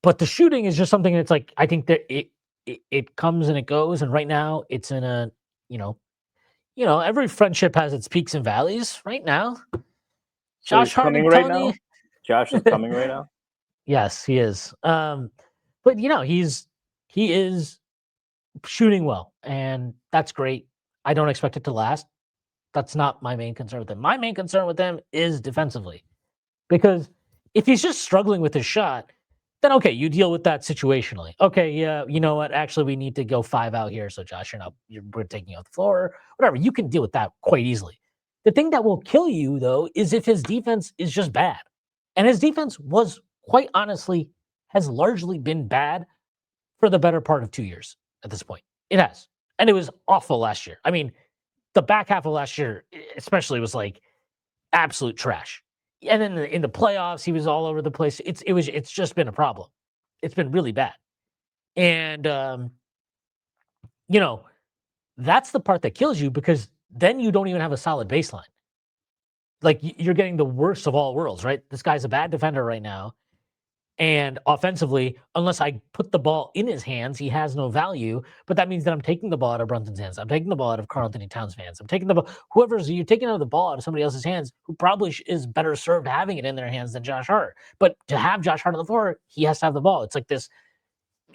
But the shooting is just something that's like I think that it comes and it goes, and right now it's in a you know every friendship has its peaks and valleys. Right now, So Josh he's Hart, coming I'm right telling now. you, Josh is coming right now. yes, he is. But he is shooting well, and that's great. I don't expect it to last. That's not my main concern with him. My main concern with him is defensively. Because if he's just struggling with his shot, then okay, you deal with that situationally. Okay, yeah, you know what? Actually, we need to go 5 out here. So Josh, we're taking you off the floor, whatever. You can deal with that quite easily. The thing that will kill you though is if his defense is just bad. And his defense was quite honestly has largely been bad for the better part of 2 years at this point. It has. And it was awful last year. I mean, the back half of last year especially was like absolute trash. And then in the playoffs, he was all over the place. It's just been a problem. It's been really bad. And you know, that's the part that kills you because then you don't even have a solid baseline. Like you're getting the worst of all worlds, right? This guy's a bad defender right now. And offensively, unless I put the ball in his hands, he has no value. But that means that I'm taking the ball out of Brunson's hands. I'm taking the ball out of Karl Anthony Towns' hands. I'm taking the ball, you're taking out of the ball out of somebody else's hands who probably is better served having it in their hands than Josh Hart. But to have Josh Hart on the floor, he has to have the ball. It's like this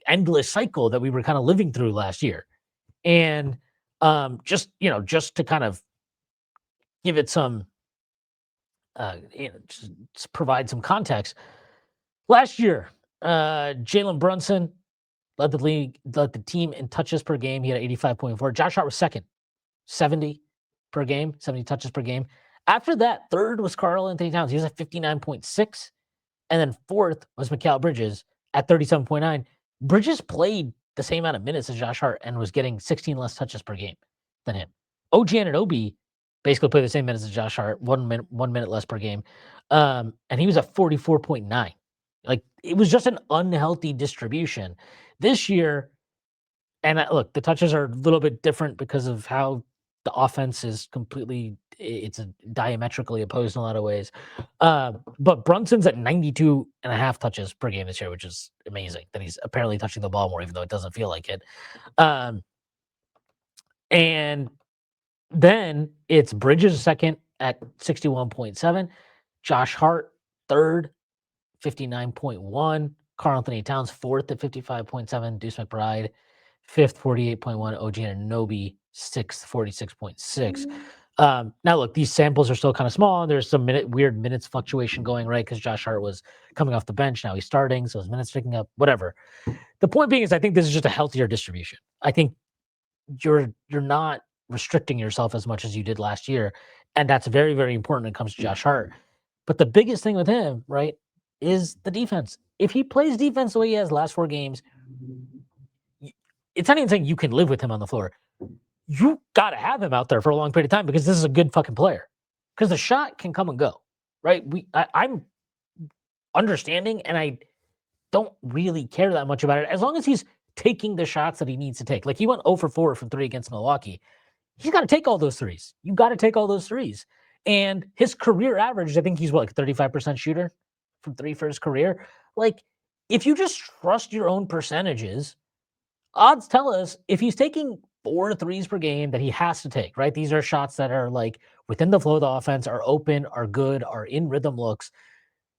endless cycle that we were kind of living through last year. And Just to kind of give it some, just provide some context. Last year, Jalen Brunson led the team in touches per game. He had 85.4. Josh Hart was second, 70 per game, 70 touches per game. After that, third was Karl-Anthony Towns. He was at 59.6. And then fourth was Mikal Bridges at 37.9. Bridges played the same amount of minutes as Josh Hart and was getting 16 less touches per game than him. OG Anunoby basically played the same minutes as Josh Hart, 1 minute less per game. And he was at 44.9. Like, it was just an unhealthy distribution. This year, and look, the touches are a little bit different because of how the offense is it's diametrically opposed in a lot of ways. But Brunson's at 92.5 touches per game this year, which is amazing that he's apparently touching the ball more, even though it doesn't feel like it. And then it's Bridges second at 61.7, Josh Hart third, 59.1, Karl-Anthony Towns fourth at 55.7, Deuce McBride fifth, 48.1, OG Anunoby sixth, 46.6. Now, look, these samples are still kind of small. There's some weird minutes fluctuation going, right? Because Josh Hart was coming off the bench. Now he's starting, so his minutes picking up, whatever. The point being is I think this is just a healthier distribution. I think you're not restricting yourself as much as you did last year. And that's very, very important when it comes to Josh Hart. But the biggest thing with him, right, is the defense. If he plays defense the way he has last 4 games, it's not even saying you can live with him on the floor. You got to have him out there for a long period of time because this is a good fucking player. Because the shot can come and go, right? I'm understanding, and I don't really care that much about it as long as he's taking the shots that he needs to take. Like, he went 0 for 4 from 3 against Milwaukee. He's got to take all those threes. You got to take all those threes. And his career average, I think he's like 35% shooter from 3 for his career. Like, if you just trust your own percentages, odds tell us if he's taking 4 threes per game that he has to take, right? These are shots that are like within the flow of the offense, are open, are good, are in rhythm looks.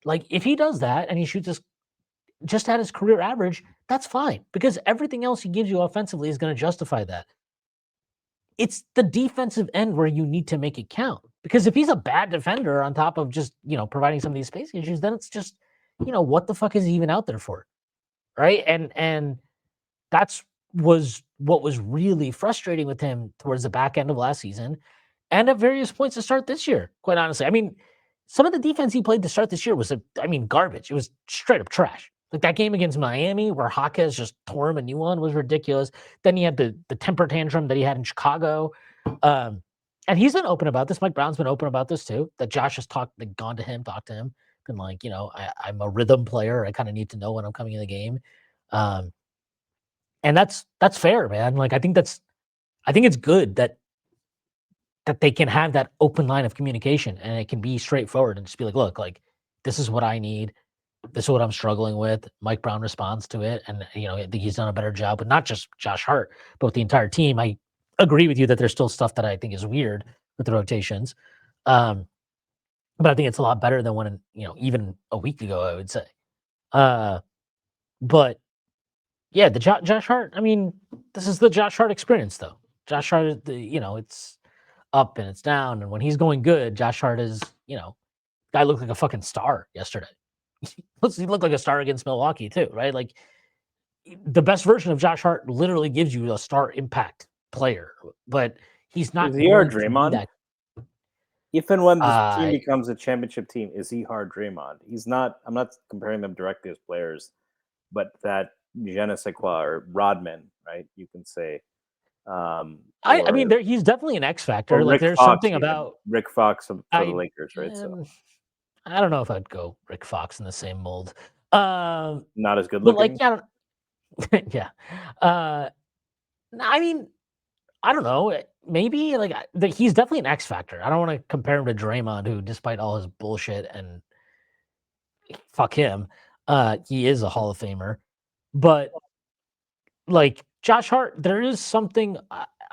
Like, if he does that and he shoots just at his career average, that's fine because everything else he gives you offensively is going to justify that. It's the defensive end where you need to make it count. Because if he's a bad defender on top of just, providing some of these spacing issues, then it's just, what the fuck is he even out there for? Right. And that's what was really frustrating with him towards the back end of last season and at various points to start this year, quite honestly. I mean, some of the defense he played to start this year was, garbage. It was straight up trash. Like that game against Miami where Jaquez just tore him a new one was ridiculous. Then he had the temper tantrum that he had in Chicago. And he's been open about this. Mike Brown's been open about this too, that Josh has talked to him, been like, I'm a rhythm player. I kind of need to know when I'm coming in the game. And that's fair, man. Like, I think it's good that they can have that open line of communication and it can be straightforward and just be like, look, like, this is what I need. This is what I'm struggling with. Mike Brown responds to it. And, I think he's done a better job with not just Josh Hart, but with the entire team. I agree with you that there's still stuff that I think is weird with the rotations. But I think it's a lot better than when, even a week ago, I would say. But yeah, the Josh Hart, this is the Josh Hart experience, though. Josh Hart, it's up and it's down. And when he's going good, Josh Hart is, guy looked like a fucking star yesterday. He looked like a star against Milwaukee, too, right? Like, the best version of Josh Hart literally gives you a star impact player, but he's not Is he our going to be Draymond? that. If and when this team becomes a championship team, is he hard Draymond? He's not. I'm not comparing them directly as players, but that je ne sais quoi or Rodman, right? You can say. He's definitely an X factor. Or Like, Rick there's Fox something even. about Rick Fox for the Lakers, right? So I don't know if I'd go Rick Fox in the same mold. not as good But looking. like, yeah. I don't know. Maybe like he's definitely an X factor. I don't want to compare him to Draymond, who, despite all his bullshit and fuck him, he is a Hall of Famer. But like Josh Hart, there is something,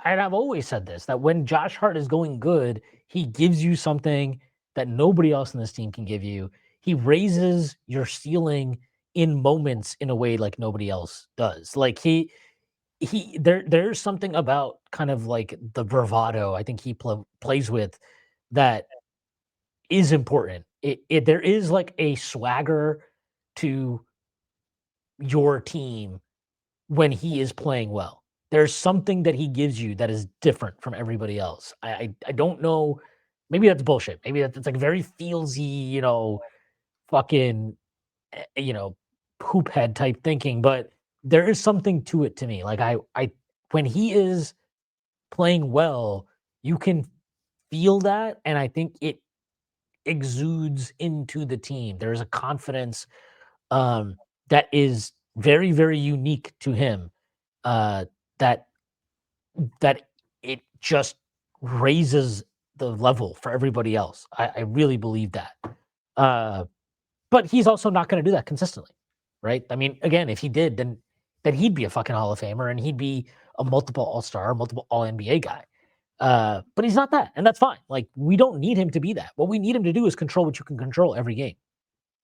and I've always said this, that when Josh Hart is going good, he gives you something that nobody else in this team can give you. He raises your ceiling in moments in a way like nobody else does. Like there's something about kind of like the bravado I think he plays with that is important. There is like a swagger to your team when he is playing well. There's something that he gives you that is different from everybody else. I don't know. Maybe that's bullshit. Maybe that's like very feelsy, fucking, poop head type thinking. But there is something to it to me. Like when he is playing well, you can feel that, and I think it exudes into the team. There's a confidence that is very, very unique to him. Uh, that that it just raises the level for everybody else. I really believe that. Uh, but he's also not going to do that consistently, right? I mean, again, if he did, then he'd be a fucking Hall of Famer and he'd be a multiple All Star, multiple All NBA guy. But he's not that, and that's fine. Like we don't need him to be that. What we need him to do is control what you can control every game.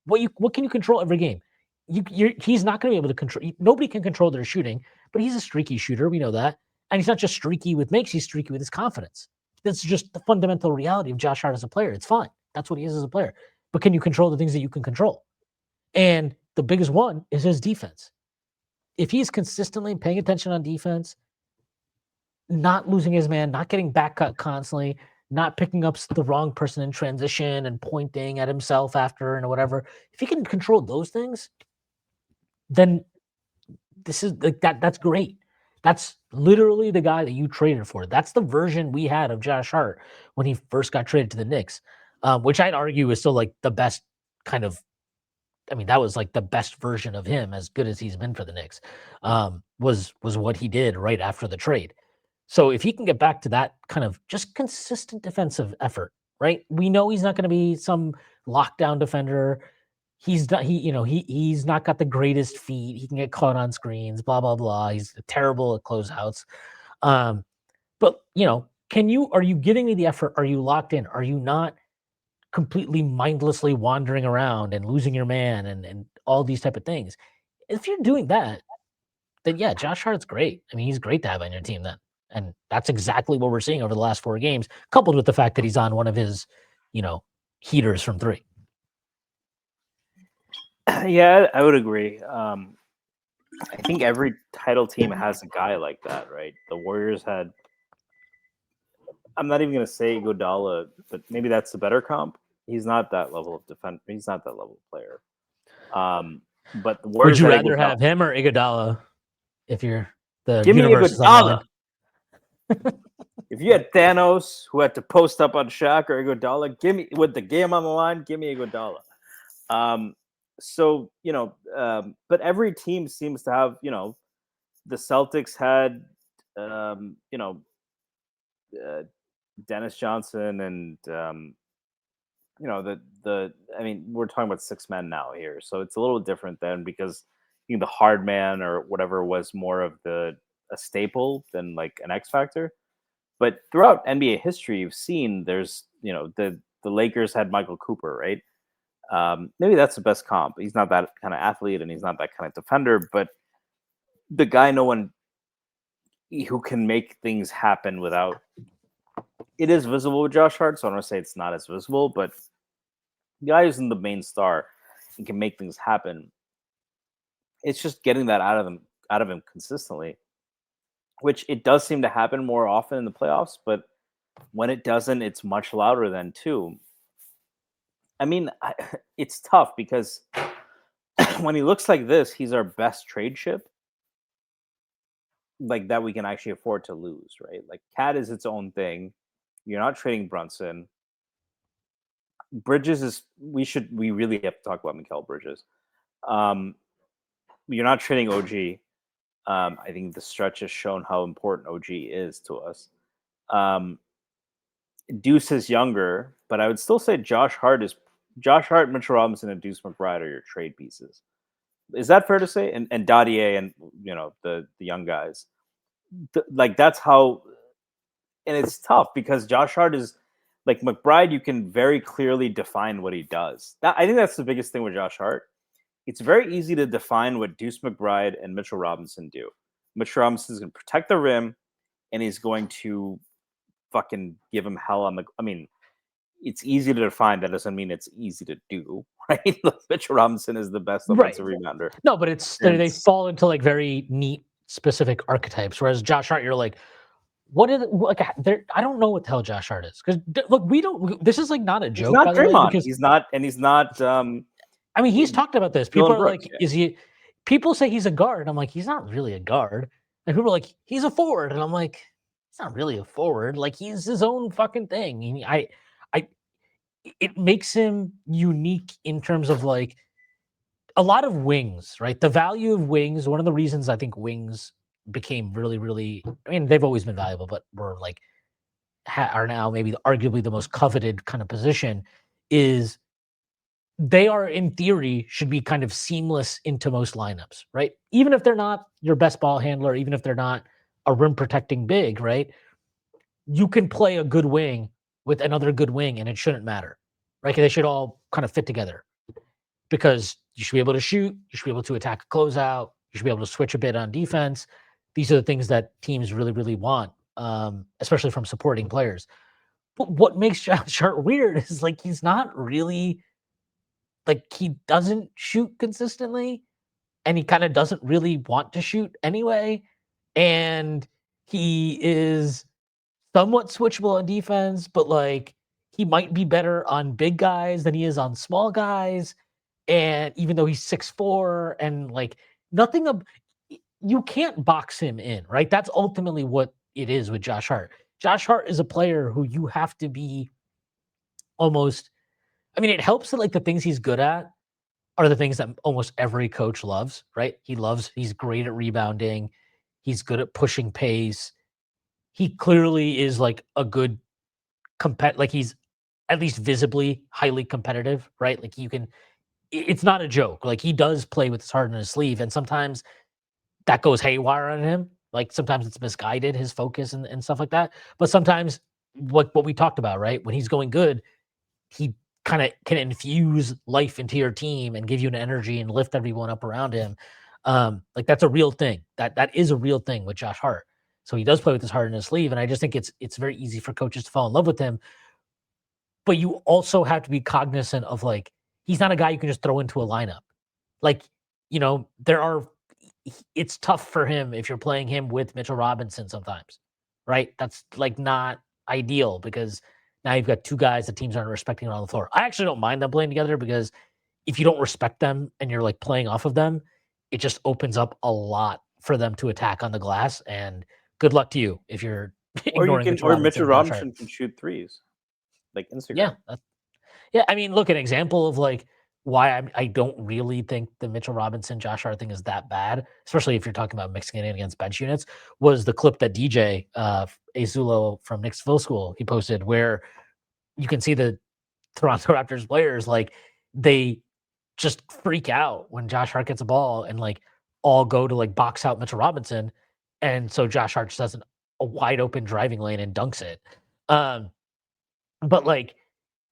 What can you control every game? He's not going to be able to control. Nobody can control their shooting, but he's a streaky shooter. We know that, and he's not just streaky with makes. He's streaky with his confidence. That's just the fundamental reality of Josh Hart as a player. It's fine. That's what he is as a player. But can you control the things that you can control? And the biggest one is his defense. If he's consistently paying attention on defense, not losing his man, not getting back cut constantly, not picking up the wrong person in transition and pointing at himself after and whatever. If he can control those things, then this is like that's great. That's literally the guy that you traded for. That's the version we had of Josh Hart when he first got traded to the Knicks, which I'd argue is still like the best kind of. I mean, that was like the best version of him, as good as he's been for the Knicks. Was what he did right after the trade. So if he can get back to that kind of just consistent defensive effort, right? We know he's not going to be some lockdown defender. He's not he's not got the greatest feet. He can get caught on screens, blah blah blah. He's terrible at closeouts. Um, but are you giving me the effort? Are you locked in? Are you not completely mindlessly wandering around and losing your man and all these type of things? If you're doing that, then yeah, Josh Hart's great. I mean, he's great to have on your team then. And that's exactly what we're seeing over the last 4 games, coupled with the fact that he's on one of his, heaters from 3. Yeah, I would agree. I think every title team has a guy like that, right? The Warriors had. I'm not even going to say Iguodala, but maybe that's the better comp. He's not that level of defense. He's not that level of player. But the Warriors Would you had rather Iguodala. have him or Iguodala if you're the Give me universe is on the line? Iguodala. If you had Thanos who had to post up on Shaq or Iguodala, give me with the game on the line. Give me Iguodala. So but every team seems to have the Celtics had Dennis Johnson and I mean we're talking about 6 men now here, so it's a little different then because the hard man or whatever was more of a staple than like an X factor. But throughout NBA history, you've seen there's the Lakers had Michael Cooper, right? Maybe that's the best comp. He's not that kind of athlete and he's not that kind of defender, but the guy no one who can make things happen without it is visible with Josh Hart, so I don't want to say it's not as visible, but the guy who's in the main star and can make things happen. It's just getting that out of him consistently, which it does seem to happen more often in the playoffs, but when it doesn't, it's much louder then too. I mean, it's tough because when he looks like this, he's our best trade chip, like that we can actually afford to lose, right? Like Cat is its own thing. You're not trading Brunson. Bridges is we really have to talk about Mikal Bridges. You're not trading OG. I think the stretch has shown how important OG is to us. Deuce is younger, but I would still say Josh Hart, Mitchell Robinson, and Deuce McBride are your trade pieces. Is that fair to say? And Dadier and the young guys, like that's how. And it's tough because Josh Hart is like McBride. You can very clearly define what he does. I think that's the biggest thing with Josh Hart. It's very easy to define what Deuce McBride and Mitchell Robinson do. Mitchell Robinson is going to protect the rim, and he's going to fucking give him hell on the. I mean, it's easy to define. That doesn't mean it's easy to do, right? Mitchell Robinson is the best offensive rebounder. No, but they fall into like very neat, specific archetypes. Whereas Josh Hart, you're like, what is like? I don't know what the hell Josh Hart is because look, we don't. This is like not a joke. He's not by the way, Draymond. because He's not, and he's not. I mean, he's talked about this. People Dylan are Brooks, like, is he? People say he's a guard. I'm like, he's not really a guard. And people are like, he's a forward. And I'm like, he's not really a forward. Like he's his own fucking thing. It makes him unique in terms of like a lot of wings, right? The value of wings. One of the reasons I think wings became really, really. I mean, they've always been valuable, but were like are now maybe arguably the most coveted kind of position is they are in theory should be kind of seamless into most lineups, right? Even if they're not your best ball handler, even if they're not a rim protecting big, right? You can play a good wing with another good wing and it shouldn't matter, right? They should all kind of fit together because you should be able to shoot, you should be able to attack a closeout, you should be able to switch a bit on defense. These are the things that teams really, really want, especially from supporting players. But what makes Josh Hart weird is like he's not really like he doesn't shoot consistently and he kind of doesn't really want to shoot anyway. And he is somewhat switchable on defense, but like he might be better on big guys than he is on small guys. And even though he's 6'4" and like nothing of you can't box him in, right? That's ultimately what it is with Josh Hart. Josh Hart is a player who you have to be almost I mean, it helps that like the things he's good at are the things that almost every coach loves, right? He's great at rebounding. He's good at pushing pace. He clearly is like a good like he's at least visibly highly competitive, right? Like it's not a joke. Like he does play with his heart in his sleeve. And sometimes that goes haywire on him. Like sometimes it's misguided, his focus and stuff like that. But sometimes what we talked about, right? When he's going good, he kind of can infuse life into your team and give you an energy and lift everyone up around him. Like that's a real thing. That is a real thing with Josh Hart. So he does play with his heart in his sleeve, and I just think it's very easy for coaches to fall in love with him. But you also have to be cognizant of like he's not a guy you can just throw into a lineup. Like it's tough for him if you're playing him with Mitchell Robinson sometimes, right? That's like not ideal because now you've got two guys that teams aren't respecting on the floor. I actually don't mind them playing together because if you don't respect them and you're like playing off of them, it just opens up a lot for them to attack on the glass. And good luck to you if you're ignoring Mitchell Robinson can shoot threes, like Instagram. Yeah. I mean, look, an example of like why I don't really think the Mitchell Robinson Josh Hart thing is that bad, especially if you're talking about mixing it in against bench units, was the clip that DJ Azulo from Knicks Film School he posted where you can see the Toronto Raptors players like they just freak out when Josh Hart gets a ball and like all go to like box out Mitchell Robinson, and so Josh Hart just has a wide open driving lane and dunks it. But like,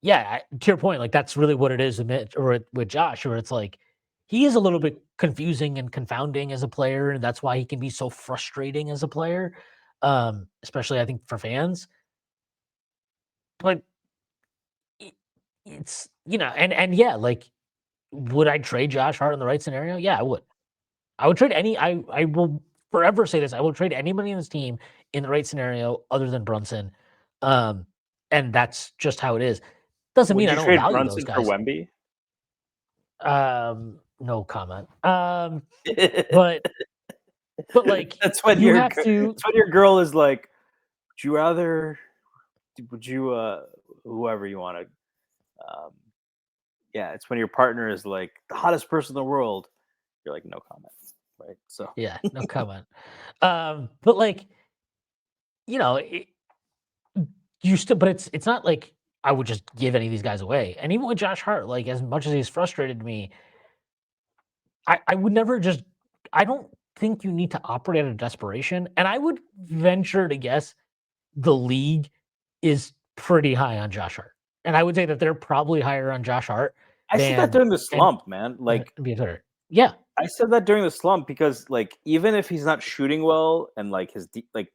yeah, to your point, like that's really what it is with Mitch or with Josh, where it's like he is a little bit confusing and confounding as a player, and that's why he can be so frustrating as a player, especially I think for fans. But it's and yeah, like would I trade Josh Hart in the right scenario? Yeah, I would. I would trade I will forever say this. I will trade anybody in this team in the right scenario other than Brunson. And that's just how it is. Doesn't mean I don't value those guys. For Wemby? No comment. But like that's when that's when your girl is like, would you whoever you want to yeah, it's when your partner is like the hottest person in the world. You're like, no comment, right? So yeah, no comment. But like, but it's not like I would just give any of these guys away. And even with Josh Hart, like as much as he's frustrated me, I would never just. I don't think you need to operate out of desperation. And I would venture to guess the league is pretty high on Josh Hart, and I would say that they're probably higher on Josh Hart. I see that during the slump, man. Like yeah, I said that during the slump because, like, even if he's not shooting well and like first of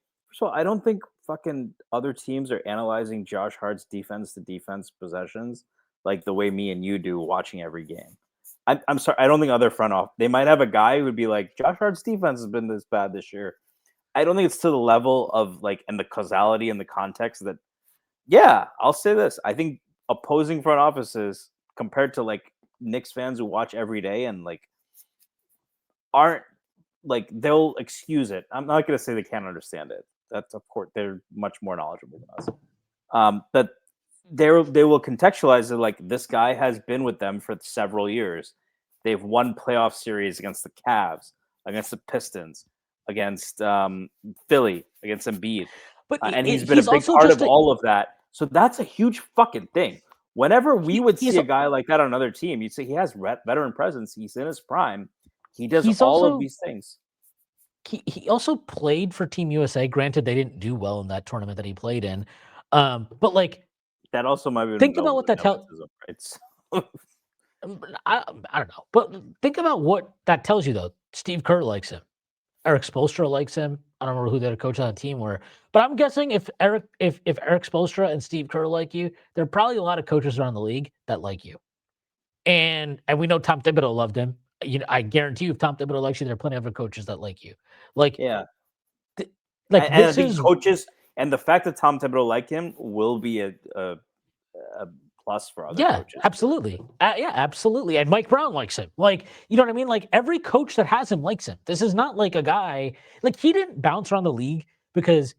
all, I don't think fucking other teams are analyzing Josh Hart's defense to defense possessions like the way me and you do watching every game. I'm sorry, I don't think other front off they might have a guy who would be like Josh Hart's defense has been this bad this year. I don't think it's to the level of like and the causality and the context that. Yeah, I'll say this. I think opposing front offices compared to like Knicks fans who watch every day and like aren't like they'll excuse it. I'm not going to say they can't understand it. That's of course they're much more knowledgeable than us. But they will contextualize it like this guy has been with them for several years. They've won playoff series against the Cavs, against the Pistons, against Philly, against Embiid, But and he's been a he's big also part just of all of that. So that's a huge fucking thing. Whenever we would he's see a guy like that on another team, you'd say he has veteran presence. He's in his prime. He does he's all of also these things. he also played for Team USA. Granted, they didn't do well in that tournament that he played in. But like, That also might be think about what that tells. right? I don't know, but think about what that tells you though. Steve Kerr likes him. Eric Spoelstra likes him. I don't remember who the coach on the team were, but I'm guessing if Eric Spoelstra and Steve Kerr like you, there are probably a lot of coaches around the league that like you. And we know Tom Thibodeau loved him. You know, I guarantee you, if Tom Thibodeau likes you, there are plenty of other coaches that like you. Like, Yeah. like And I this think is coaches and the fact that Tom Thibodeau liked him will be a plus for other coaches. absolutely. Yeah, absolutely. And Mike Brown likes him. Like, you know what I mean? Like every coach that has him likes him. This is not like a guy like he didn't bounce around the league because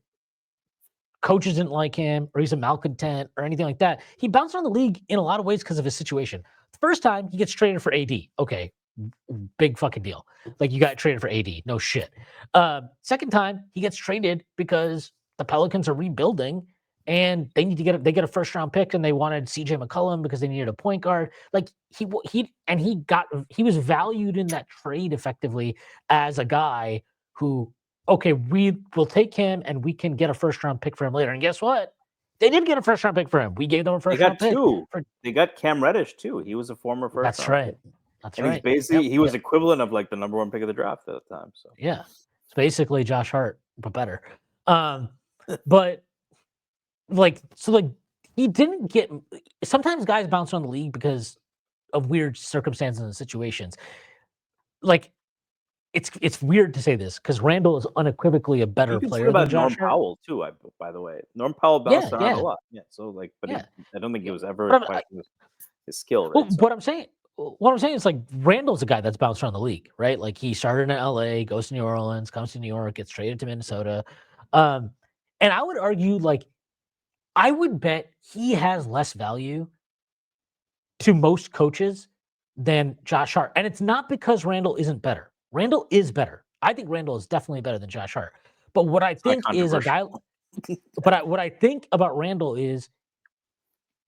coaches didn't like him or he's a malcontent or anything like that. He bounced around the league in a lot of ways because of his situation. The first time he gets traded for AD. Okay, big fucking deal. Like you got traded for AD. No shit. Second time he gets traded because the Pelicans are rebuilding and they need to get a first round pick and they wanted CJ McCollum because they needed a point guard. Like he was valued in that trade effectively as a guy who okay, we will take him and we can get a first round pick for him later. And guess what? They did get a first round pick for him. We gave them a They first got round pick. two. They got Cam Reddish too. He was a former first That's round right. pick. That's and right. he's basically he was equivalent of like the number one pick of the draft at the time. So yeah, it's basically Josh Hart, but better. But like he didn't get. Sometimes guys bounce around the league because of weird circumstances and situations. Like it's weird to say this because Randall is unequivically a better you can say player than about Josh Norm Hart. Powell too. By the way, Norm Powell bounced around a lot. Yeah, so like, but Yeah. I don't think it was ever But a question of his skill, right? well, what I'm saying is like Randall's a guy that's bounced around the league, right? Like he started in LA, goes to New Orleans, comes to New York, gets traded to Minnesota. And I would argue, like, I would bet he has less value to most coaches than Josh Hart. And it's not because Randall isn't better. Randall is better. I think Randall is definitely better than Josh Hart. But what I think is a guy, what I think about Randall is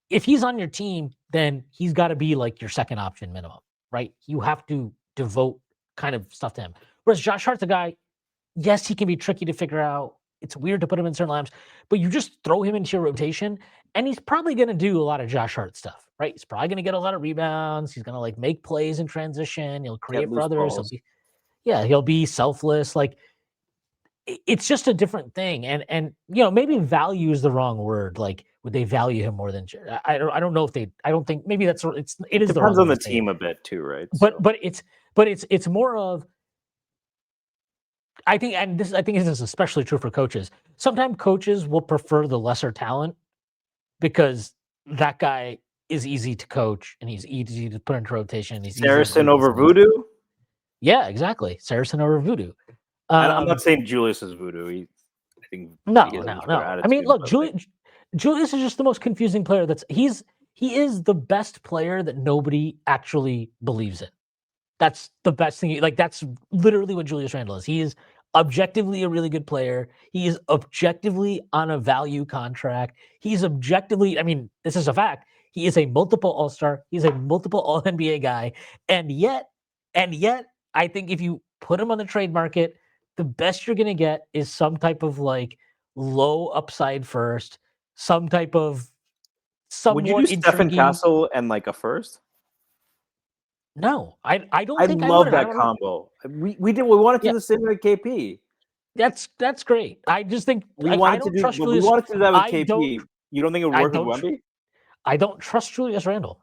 if he's on your team, then he's got to be like your second option minimum, right? You have to devote kind of stuff to him. Whereas Josh Hart's a guy, yes, he can be tricky to figure out. It's weird to put him in certain lineups, but you just throw him into your rotation, and he's probably going to do a lot of Josh Hart stuff, right? He's probably going to get a lot of rebounds. He's going to like make plays in transition. He'll create for others. He'll be selfless. Like it's just a different thing. And you know, maybe value is the wrong word. Like, would they value him more than I don't know if they I don't think maybe it is the depends wrong on the way to say team it. a bit too, right? But it's more of I think this is especially true for coaches. Sometimes coaches will prefer the lesser talent because that guy is easy to coach and he's easy to put into rotation. And he's Saracen over Voodoo. Yeah, exactly. Saracen over Voodoo. I'm not saying Julius is Voodoo. I think no. Attitude, I mean, look, like, Julius is just the most confusing player. He is the best player that nobody actually believes in. That's the best thing. Like that's literally what Julius Randle is. He is objectively a really good player. He is objectively on a value contract. He's objectively, I mean, this is a fact. He is a multiple All-Star. He's a multiple All-NBA guy. And yet, I think if you put him on the trade market, the best you're gonna get is some type of like low upside first, some type of would you somewhat do Stephen intriguing. Castle and like a first? No, I don't I think I love would. I that don't know. combo. We wanted to Yeah, do the same with KP. that's great. I just think We I wanted to don't do, trust but we Julius. wanted to do that with I don't. KP. You don't think it would I work with don't. Wemby? I don't trust Julius Randle.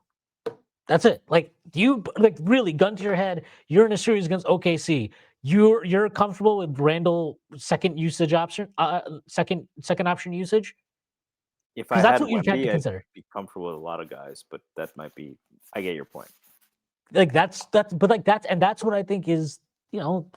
That's it. Like you, like really, gun to your head. You're in a series against OKC. You're comfortable with Randle second usage option, second option usage, If I because that's had what you have to Wemby, I'd consider. be comfortable with a lot of guys, but that might be. I get your point. Like but like that's what I think is, you know,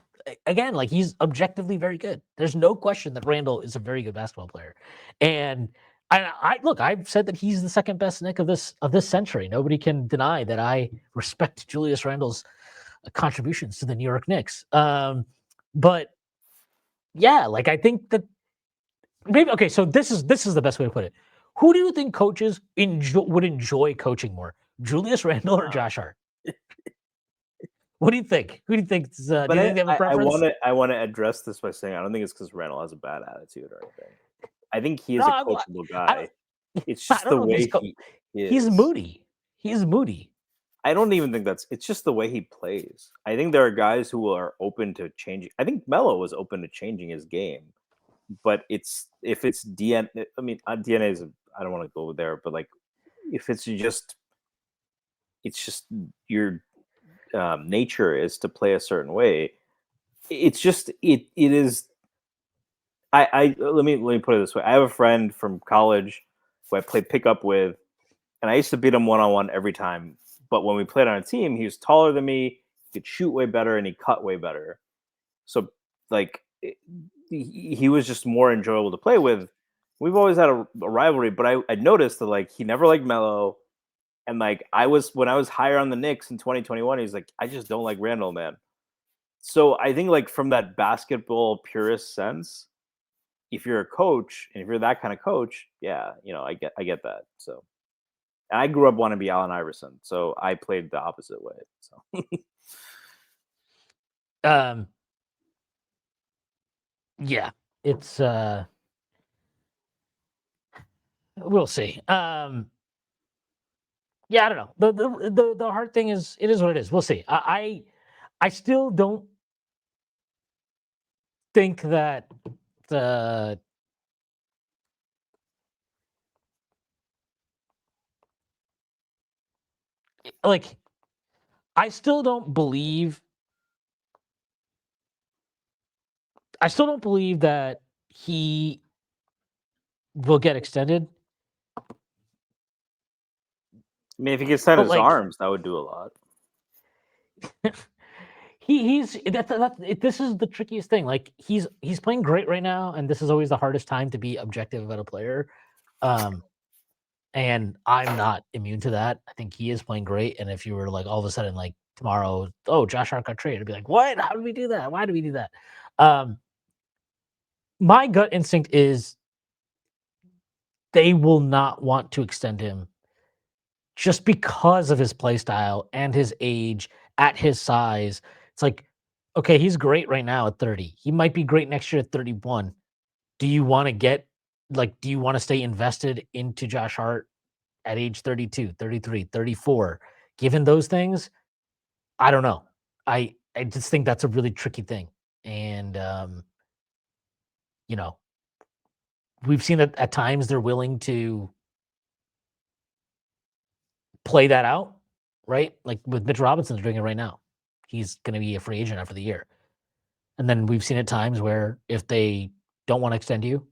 again, like he's objectively very good. There's no question that Randall is a very good basketball player. And I look, I've said that he's the second best Nick of this century. Nobody can deny that I respect Julius Randle's contributions to the New York Knicks. But yeah, like I think that maybe okay, so this is the best way to put it. Who do you think coaches would enjoy coaching more? Julius Randle or Uh, Josh Hart? What do you think? Who do you think? Do but you think they have a I preference? want to address this by saying I don't think it's because Randall has a bad attitude or anything. I think he No, is a coachable I don't. guy. It's I just don't the know if way he he's is. moody. He's moody. I don't even think that's. It's just the way he plays. I think there are guys who are open to changing. I think Melo was open to changing his game, but it's if it's DNA. I mean, DNA is. I don't want to go there, but like, if it's just your nature is to play a certain way. It's just it is. I let me put it this way. I have a friend from college who I played pickup with, and I used to beat him one on one every time. But when we played on a team, he was taller than me. He could shoot way better, and he cut way better. So like he was just more enjoyable to play with. We've always had a rivalry, but I noticed that like he never liked Melo, and like I was when I was higher on the Knicks in 2021, he's like I just don't like Randall, man. So I think like from that basketball purist sense, if you're a coach and if you're that kind of coach, yeah, I get that. So and I grew up wanting to be Allen Iverson, so I played the opposite way. So Um, yeah, it's we'll see. Yeah, I don't know. The hard thing is it is what it is. We'll see. I still don't think that the like I still don't believe that he will get extended. I mean, if he could send But his like arms, that would do a lot. he's this is the trickiest thing. Like he's playing great right now, and this is always the hardest time to be objective about a player. Um, and I'm not immune to that. I think he is playing great. And if you were like all of a sudden like tomorrow, oh, Josh Hart got traded, I'd be like, what? How did we do that? Why did we do that? Um, my gut instinct is they will not want to extend him just because of his play style and his age at his size. It's like, okay, he's great right now at 30. He might be great next year at 31. Do you want to do you want to stay invested into Josh Hart at age 32, 33, 34? Given those things, I don't know. I just think that's a really tricky thing. And you know, we've seen that at times they're willing to play that out, right? Like with Mitch Robinson's doing it right now. He's going to be a free agent after the year. And then we've seen at times where if they don't want to extend you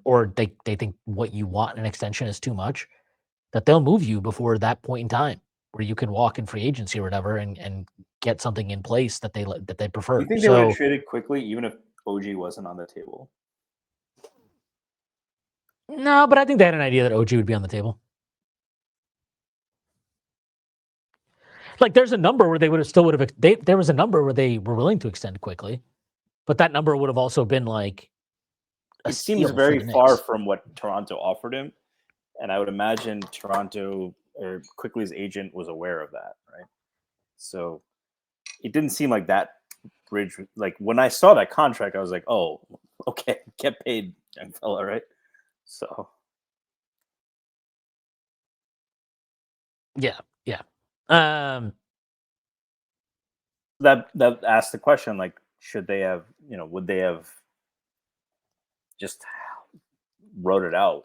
or they think what you want in an extension is too much, that they'll move you before that point in time where you can walk in free agency or whatever and get something in place that they You prefer. think they would have So traded quickly, even if OG wasn't on the table? no, but I think they had an idea that OG would be on the table. Like there's a number where they would have there was a number where they were willing to extend quickly, but that number would have also been like a It seems steal for very the far Knicks. from what Toronto offered him, and I would imagine Toronto or Quickly's agent was aware of that, right? So it didn't seem like that bridge. Like when I saw that contract, I was like, "Oh, okay, get paid, young fella," right? So Yeah, yeah. Um, That asks the question, like, should they have, would they have just wrote it out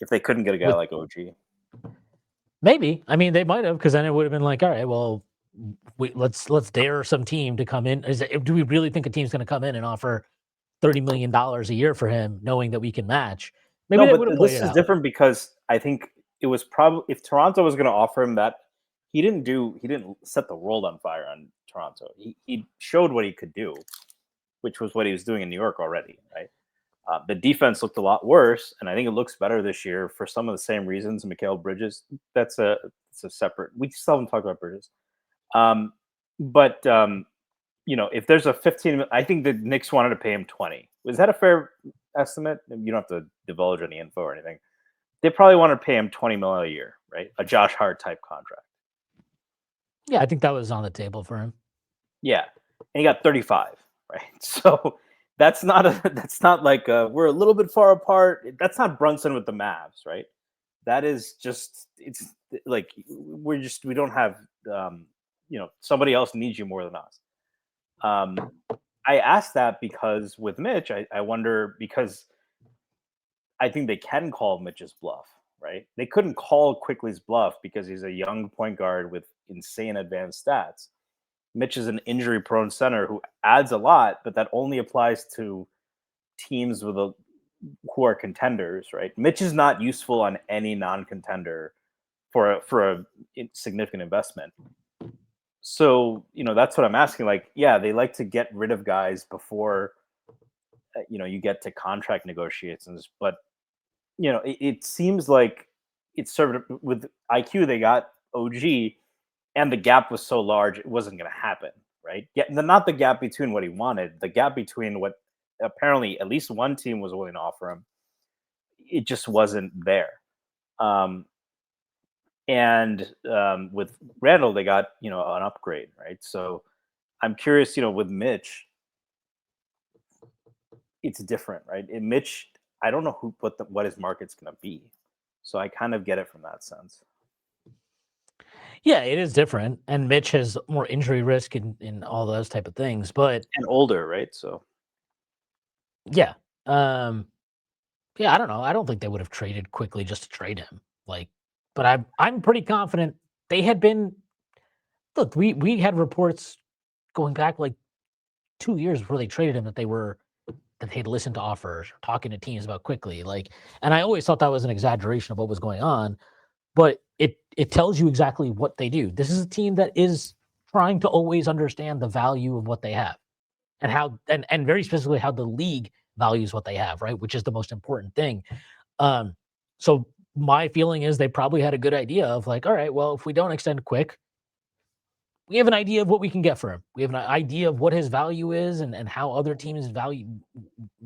if they couldn't get a guy With like OG? maybe, I mean, they might have, because then it would have been like, all right, well, let's dare some team to come in. Do we really think a team's going to come in and offer $30 million a year for him, knowing that we can match? Maybe No, they but would have played this it is out. different because I think it was probably, if Toronto was going to offer him that, he didn't set the world on fire on Toronto. He showed what he could do, which was what he was doing in New York already, right? The defense looked a lot worse, and I think it looks better this year for some of the same reasons. Mikal Bridges, it's a separate. We still haven't talked about Bridges, but if there's a 15, I think the Knicks wanted to pay him 20. Was that a fair estimate? You don't have to divulge any info or anything. They probably wanted to pay him 20 million a year, right? A Josh Hart type contract. Yeah, I think that was on the table for him. Yeah, and he got 35, right? So that's not like we're a little bit far apart. That's not Brunson with the Mavs, right? That is just, it's like we don't have somebody else needs you more than us. I asked that because with Mitch, I wonder, because I think they can call Mitch's bluff, right? They couldn't call Quickly's bluff because he's a young point guard with insane advanced stats. Mitch is an injury prone center who adds a lot, but that only applies to teams who are contenders, right? Mitch is not useful on any non-contender for a significant investment. So, that's what I'm asking. Like, yeah, they like to get rid of guys before you get to contract negotiations, but it seems like it's sort of with IQ they got OG, and the gap was so large it wasn't going to happen, right? Yeah, not the gap between what he wanted, the gap between what apparently at least one team was willing to offer him. It just wasn't there. Um, and with Randall, they got an upgrade, right? So I'm curious, with Mitch, it's different, right? In Mitch, I don't know what his market's going to be, so I kind of get it from that sense. Yeah, it is different, and Mitch has more injury risk and all those type of things. But And older, right? So yeah, um, yeah, I don't know. I don't think they would have traded quickly just to trade him. Like, but I'm pretty confident they had been. Look, we had reports going back like 2 years before they traded him that they'd listened to offers, talking to teams about quickly. Like, and I always thought that was an exaggeration of what was going on, but it tells you exactly what they do. This is a team that is trying to always understand the value of what they have, and how, and very specifically how the league values what they have, right? Which is the most important thing. Um, so my feeling is they probably had a good idea of like, all right, well, if we don't extend Quick, we have an idea of what we can get for him. We have an idea of what his value is, and how other teams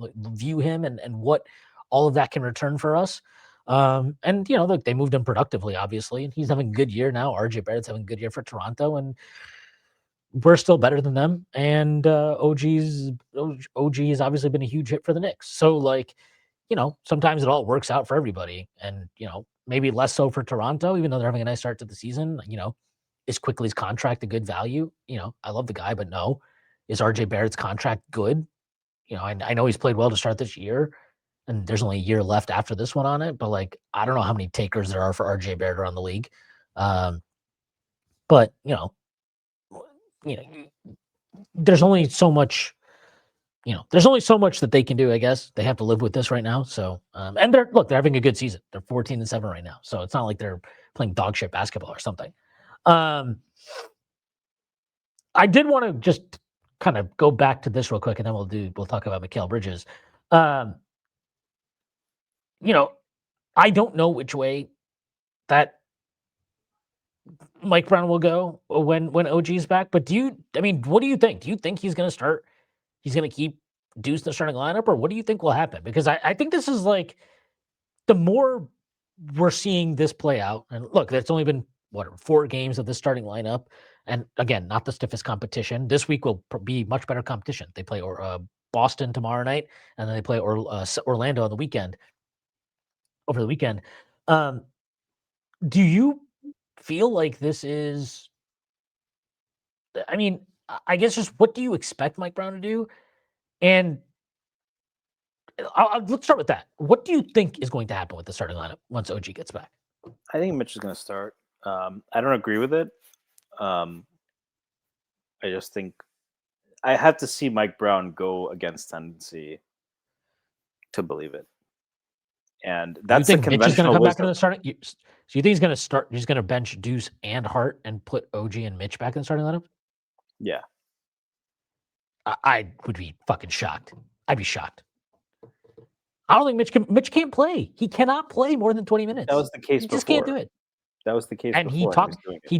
view him, and what all of that can return for us. And look, they moved him productively, obviously, and he's having a good year now. RJ Barrett's having a good year for Toronto, and we're still better than them. And OG has obviously been a huge hit for the Knicks. So like, sometimes it all works out for everybody. And, maybe less so for Toronto, even though they're having a nice start to the season. Is Quickly's contract a good value? I love the guy, but no. Is RJ Barrett's contract good? I know he's played well to start this year, and there's only a year left after this one on it. But like, I don't know how many takers there are for RJ Barrett around the league. Um, but you know, there's only so much. There's only so much that they can do. I guess they have to live with this right now. So, and they're having a good season. They're 14-7 right now, so it's not like they're playing dog shit basketball or something. I did want to just kind of go back to this real quick, and then we'll talk about Mikal Bridges. Um, you know, I don't know which way that Mike Brown will go when OG's back, but what do you think? Do you think he's going to start? He's going to keep Deuce in the starting lineup, or what do you think will happen? Because I think this is like, the more we're seeing this play out, and look, there's only been 4 games of the starting lineup, and again, not the stiffest competition. This week will be much better competition. They play Boston tomorrow night, and then they play Orlando on the weekend. Over the weekend, um, do you feel like this is I mean, I guess just what do you expect Mike Brown to do? And let's start with that. What do you think is going to happen with the starting lineup once OG gets back? I think Mitch is going to start. I don't agree with it. I just think I have to see Mike Brown go against tendency to believe it. And that's you the think Mitch is going to conventional come back into wisdom. the starting? So you think he's going to start? He's going to bench Deuce and Hart and put OG and Mitch back in the starting lineup? Yeah. I would be fucking shocked. I'd be shocked. I don't think Mitch can't play. He cannot play more than 20 minutes. That was the case He before. just can't do it. That was the case And before. he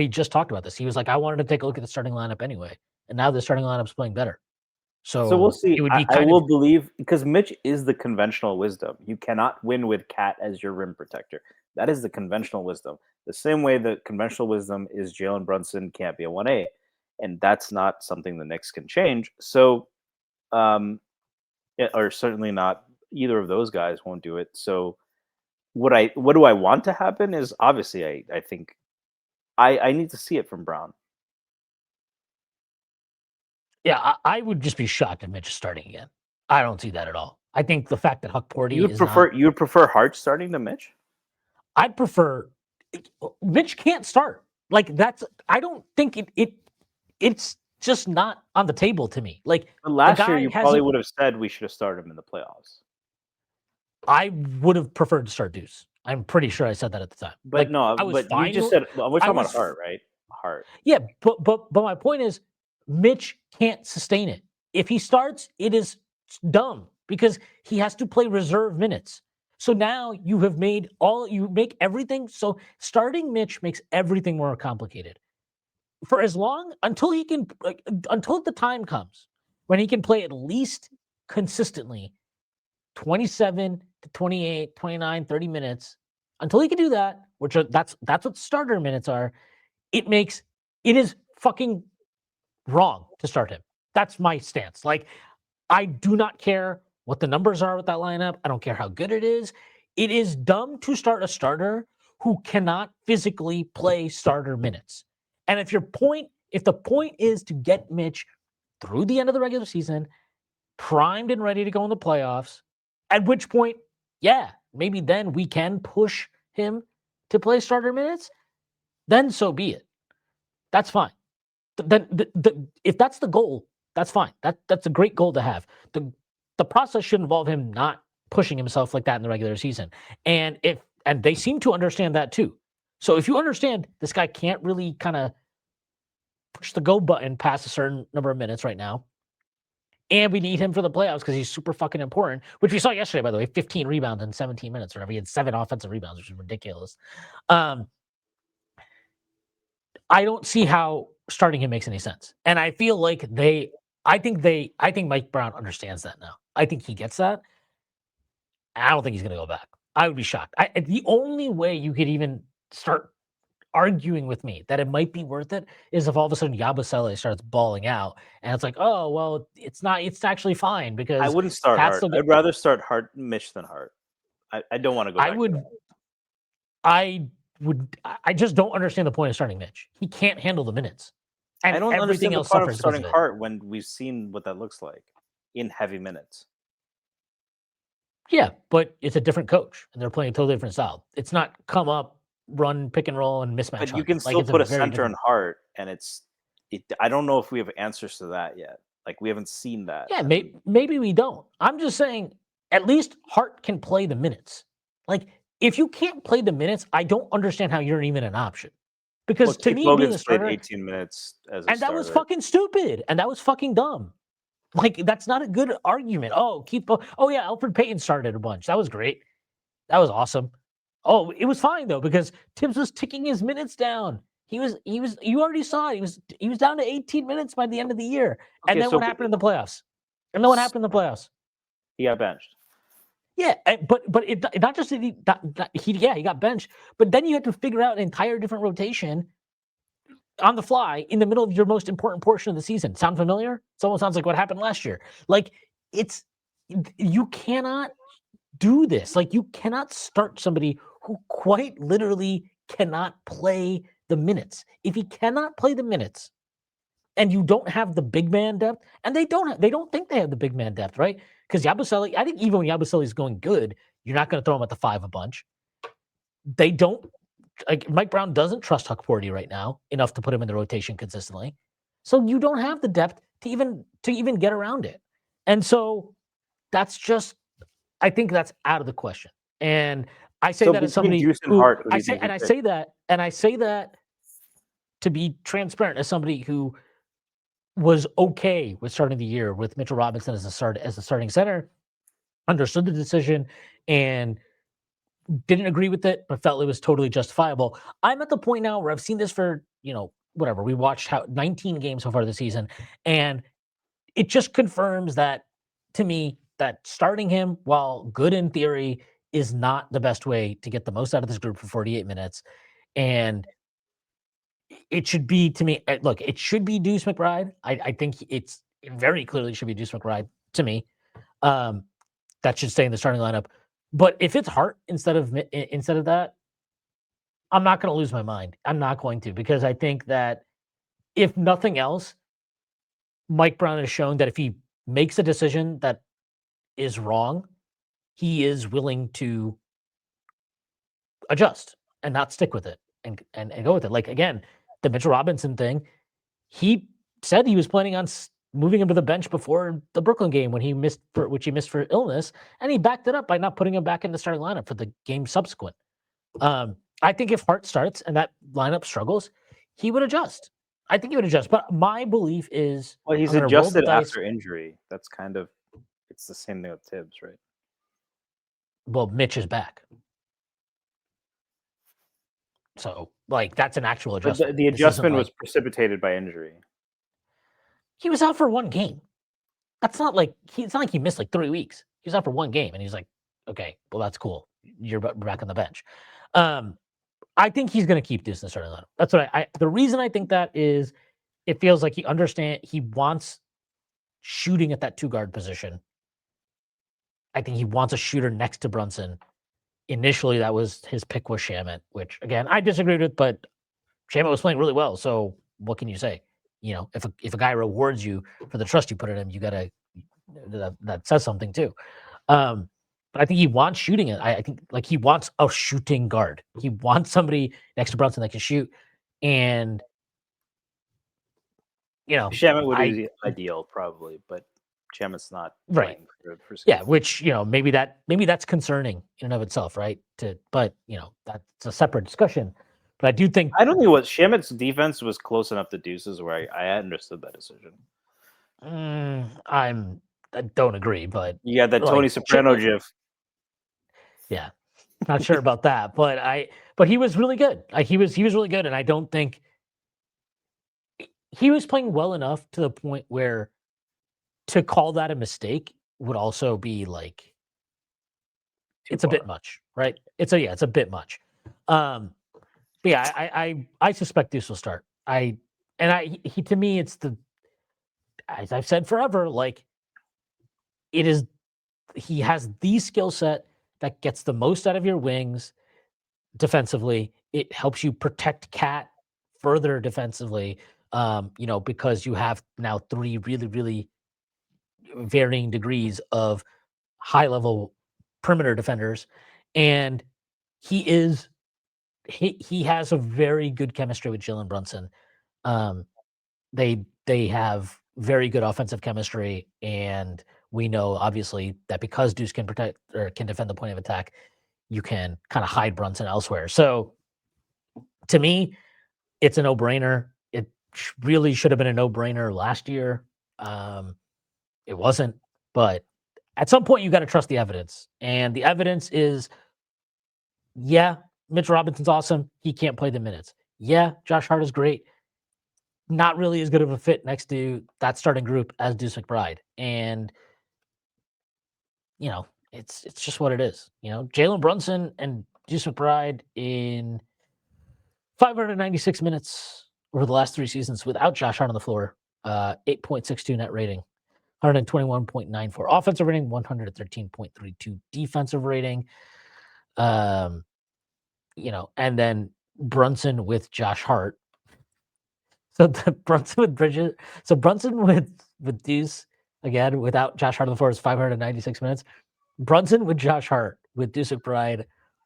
just talked about this. He was like, I wanted to take a look at the starting lineup anyway. And now the starting lineup's playing better. So we'll see. It would be I will believe because Mitch is the conventional wisdom. You cannot win with Cat as your rim protector. That is the conventional wisdom. The same way the conventional wisdom is Jalen Brunson can't be a 1A. And that's not something the Knicks can change. So, or certainly not either of those guys won't do it. So what do I want to happen is obviously I think I need to see it from Brown. Yeah, I would just be shocked if Mitch is starting again. I don't see that at all. I think the fact that Huck Porty You would prefer Hart starting to Mitch? I'd prefer Mitch can't start. Like I don't think it's just not on the table to me. Like But last year you probably would have said we should have started him in the playoffs. I would have preferred to start Deuce. I'm pretty sure I said that at the time. But like, no, I was but fine. You just said we're talking about Hart, right? Hart. Yeah, but my point is Mitch can't sustain it. If he starts, it is dumb because he has to play reserve minutes. So now you make everything. So starting Mitch makes everything more complicated. For as long until he can, until the time comes when he can play at least consistently 27 to 28, 29, 30 minutes, until he can do that, that's what starter minutes are, it is fucking wrong to start him. That's my stance. Like, I do not care what the numbers are with that lineup. I don't care how good it is. It is dumb to start a starter who cannot physically play starter minutes. And if the point is to get Mitch through the end of the regular season, primed and ready to go in the playoffs, at which point, yeah, maybe then we can push him to play starter minutes, then so be it. That's fine. Then if that's the goal, that's fine. That's a great goal to have. The process should involve him not pushing himself like that in the regular season. And they seem to understand that too. So if you understand this guy can't really kind of push the go button past a certain number of minutes right now, and we need him for the playoffs because he's super fucking important, which we saw yesterday, by the way, 15 rebounds in 17 minutes or whatever. He had 7 offensive rebounds, which is ridiculous. I don't see how starting him makes any sense. And I feel like I think Mike Brown understands that now. I think he gets that. I don't think he's going to go back. I would be shocked. The only way you could even start arguing with me that it might be worth it is if all of a sudden Yabusele starts balling out and it's like, oh, well, it's actually fine because I wouldn't start Hart. I'd rather start Mitch than Hart. I don't want to go back to that. I just don't understand the point of starting Mitch. He can't handle the minutes. And I don't everything understand the else point of starting Hart when we've seen what that looks like in heavy minutes. Yeah, but it's a different coach, and they're playing a totally different style. It's not come up, run, pick and roll, and mismatch. But you can still put a center in Hart, and I don't know if we have answers to that yet. Like, we haven't seen that. Yeah, maybe we don't. I'm just saying, at least Hart can play the minutes. Like, if you can't play the minutes, I don't understand how you're even an option. Because to me, being a starter, played 18 minutes as a and that was fucking stupid, and that was fucking dumb. Like, that's not a good argument. Oh, yeah, Alfred Payton started a bunch. That was great. That was awesome. Oh, it was fine though because Tibbs was ticking his minutes down. You already saw it. He was down to 18 minutes by the end of the year. And then what happened in the playoffs? He got benched. Yeah, but it not just that he got benched, but then you had to figure out an entire different rotation on the fly in the middle of your most important portion of the season. Sound familiar? It almost sounds like what happened last year. Like, you cannot do this. Like, you cannot start somebody who quite literally cannot play the minutes. If he cannot play the minutes, and you don't have the big man depth, and they don't think they have the big man depth, right? Because Yabusele, I think even when Yabusele is going good, you're not going to throw him at the 5 a bunch. They don't like Mike Brown doesn't trust Huckporty right now enough to put him in the rotation consistently. So you don't have the depth to even get around it. And so that's just I think that's out of the question. And I say So that as between somebody Deuce and who Hart, who do you think you pick? I say that to be transparent as somebody who was okay with starting the year with Mitchell Robinson as the starting center, understood the decision and didn't agree with it, but felt it was totally justifiable. I'm at the point now where I've seen this for, whatever. We watched 19 games so far this season, and it just confirms that to me that starting him, while good in theory, is not the best way to get the most out of this group for 48 minutes. And it should be to me, look, it should be Deuce McBride. I think it very clearly should be Deuce McBride to me. That should stay in the starting lineup. But if it's Hart instead of that, I'm not going to lose my mind. I'm not going to, because I think that if nothing else, Mike Brown has shown that if he makes a decision that is wrong, he is willing to adjust and not stick with it and go with it. Like again, the Mitchell Robinson thing, he said he was planning on moving him to the bench before the Brooklyn game when he missed for illness, and he backed it up by not putting him back in the starting lineup for the game subsequent. I think if Hart starts and that lineup struggles, he would adjust. I think he would adjust. But my belief is Well, he's I'm going to roll the adjusted dice. after injury. That's it's the same thing with Tibbs, right? Well, Mitch is back. So, like, that's an actual But adjustment. the This isn't adjustment like was precipitated by injury. he was out for one game. That's not like it's not like he missed like 3 weeks. He was out for one game, and he's like, okay, well, that's cool. You're back on the bench. I think he's going to keep Deuce in the starting lineup. That's what the reason I think that is it feels like he wants shooting at that 2 guard position. I think he wants a shooter next to Brunson. Initially, that was his pick was Shamet, which again I disagreed with, but Shamet was playing really well. So what can you say? If a guy rewards you for the trust you put in him, you gotta that says something too. But I think he wants shooting it. I think like he wants a shooting guard. He wants somebody next to Brunson that can shoot. And Shamet would be ideal, probably, but Shamet's not right. playing for Yeah, which maybe that's concerning in and of itself, right? But that's a separate discussion. But I do think I don't think what Shamet's defense was close enough to Deuce's where I understood that decision. I don't agree, but you got that Tony Soprano gif. Yeah, not sure about that, but he was really good. Like he was really good, and I don't think he was playing well enough to the point where to call that a mistake would also be like it's a bit much, right? It's a bit much. But yeah, I suspect this will start. He to me it's as I've said forever, like it is he has the skill set that gets the most out of your wings defensively. It helps you protect Cat further defensively, because you have now 3 really, really varying degrees of high level perimeter defenders. And he has a very good chemistry with Jalen Brunson. They have very good offensive chemistry, and we know obviously that because Deuce can protect or can defend the point of attack, you can kind of hide Brunson elsewhere. So to me, it's a no-brainer. It really should have been a no-brainer last year. It wasn't, but at some point you got to trust the evidence, and the evidence is, yeah, Mitch Robinson's awesome. He can't play the minutes. Yeah, Josh Hart is great. Not really as good of a fit next to that starting group as Deuce McBride, and it's just what it is. Jalen Brunson and Deuce McBride in 596 minutes over the last 3 seasons without Josh Hart on the floor. 8.62 net rating, 121.94 offensive rating, 113.32 defensive rating. And then Brunson with Josh Hart, So the Brunson with Bridges. So Brunson with Deuce again without Josh Hart on the floor is 596 minutes. Brunson with Josh Hart with Deuce McBride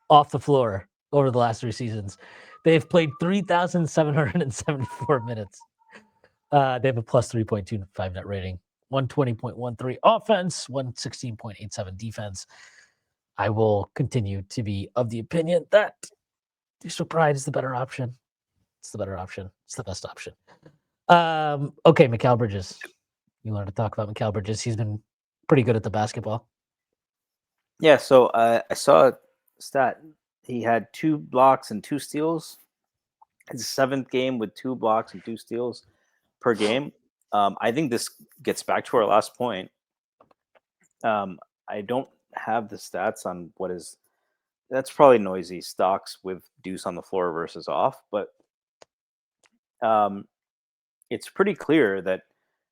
off the floor over the last 3 seasons. They've played 3,774 minutes. They have a plus 3.25 net rating, 120.13 offense, 116.87 defense. I will continue to be of the opinion that Deuce McBride is the better option. It's the better option. It's the best option. Okay, Mikal Bridges. You wanted to talk about Mikal Bridges. He's been pretty good at the basketball. Yeah, so I saw a stat. He had 2 blocks and 2 steals. His 7th game with 2 blocks and 2 steals per game. I think this gets back to our last point. I don't have the stats on what is. That's probably noisy stocks with Deuce on the floor versus off, but it's pretty clear that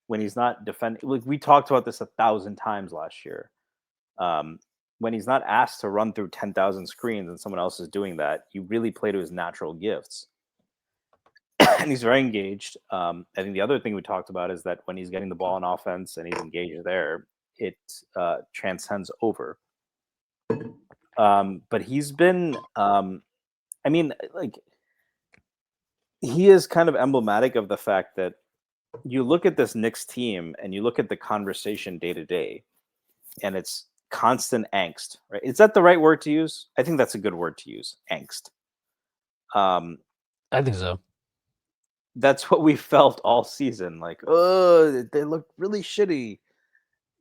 when he's not defending, like we talked about this 1,000 times last year. When he's not asked to run through 10,000 screens and someone else is doing that, you really play to his natural gifts. And he's very engaged. I think the other thing we talked about is that when he's getting the ball on offense and he's engaged there, it transcends over. But he's been, I mean, like, he is kind of emblematic of the fact that you look at this Knicks team and you look at the conversation day to day, and it's constant angst, right? Is that the right word to use? I think that's a good word to use, angst. I think so. That's what we felt all season. Like, oh, they look really shitty.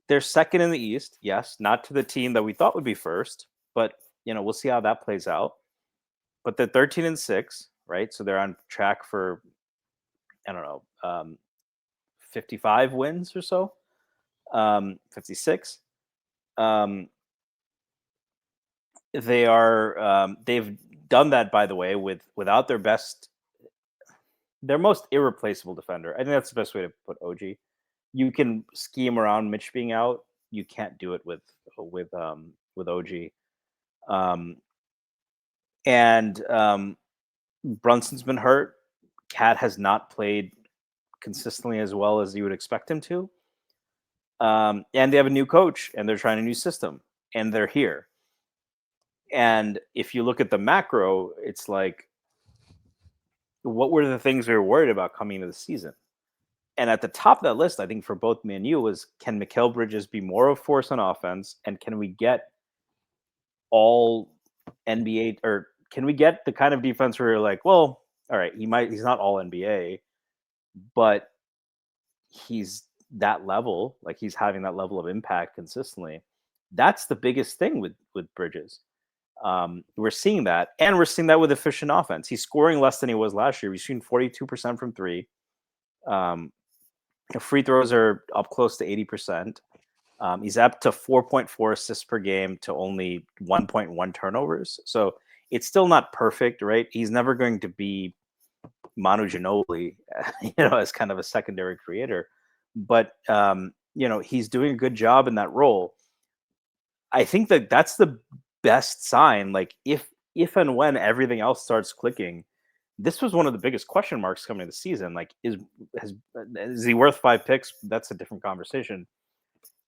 They're second in the East, yes, not to the team that we thought would be first, but we'll see how that plays out. But they're 13-6, right? So they're on track for, I don't know, 55 wins or so, 56. They are. They've done that, by the way, without their most irreplaceable defender. I think that's the best way to put OG. You can scheme around Mitch being out. You can't do it with OG. And Brunson's been hurt. Cat has not played consistently as well as you would expect him to. And they have a new coach, and they're trying a new system, and they're here. And if you look at the macro, it's like, what were the things we were worried about coming into the season? And at the top of that list, I think for both me and you was, can Mikal Bridges be more of a force on offense? And can we get all NBA, or can we get the kind of defense where you're like, well, all right, he's not all NBA, but he's that level, like he's having that level of impact consistently. That's the biggest thing with Bridges. We're seeing that, and we're seeing that with efficient offense. He's scoring less than he was last year. He's shooting 42% from 3. Free throws are up close to 80%. He's up to 4.4 assists per game to only 1.1 turnovers. So it's still not perfect, right? He's never going to be Manu Ginobili, as kind of a secondary creator. But, he's doing a good job in that role. I think that that's the best sign. Like, if and when everything else starts clicking, this was one of the biggest question marks coming into the season. Like, is he worth 5 picks? That's a different conversation.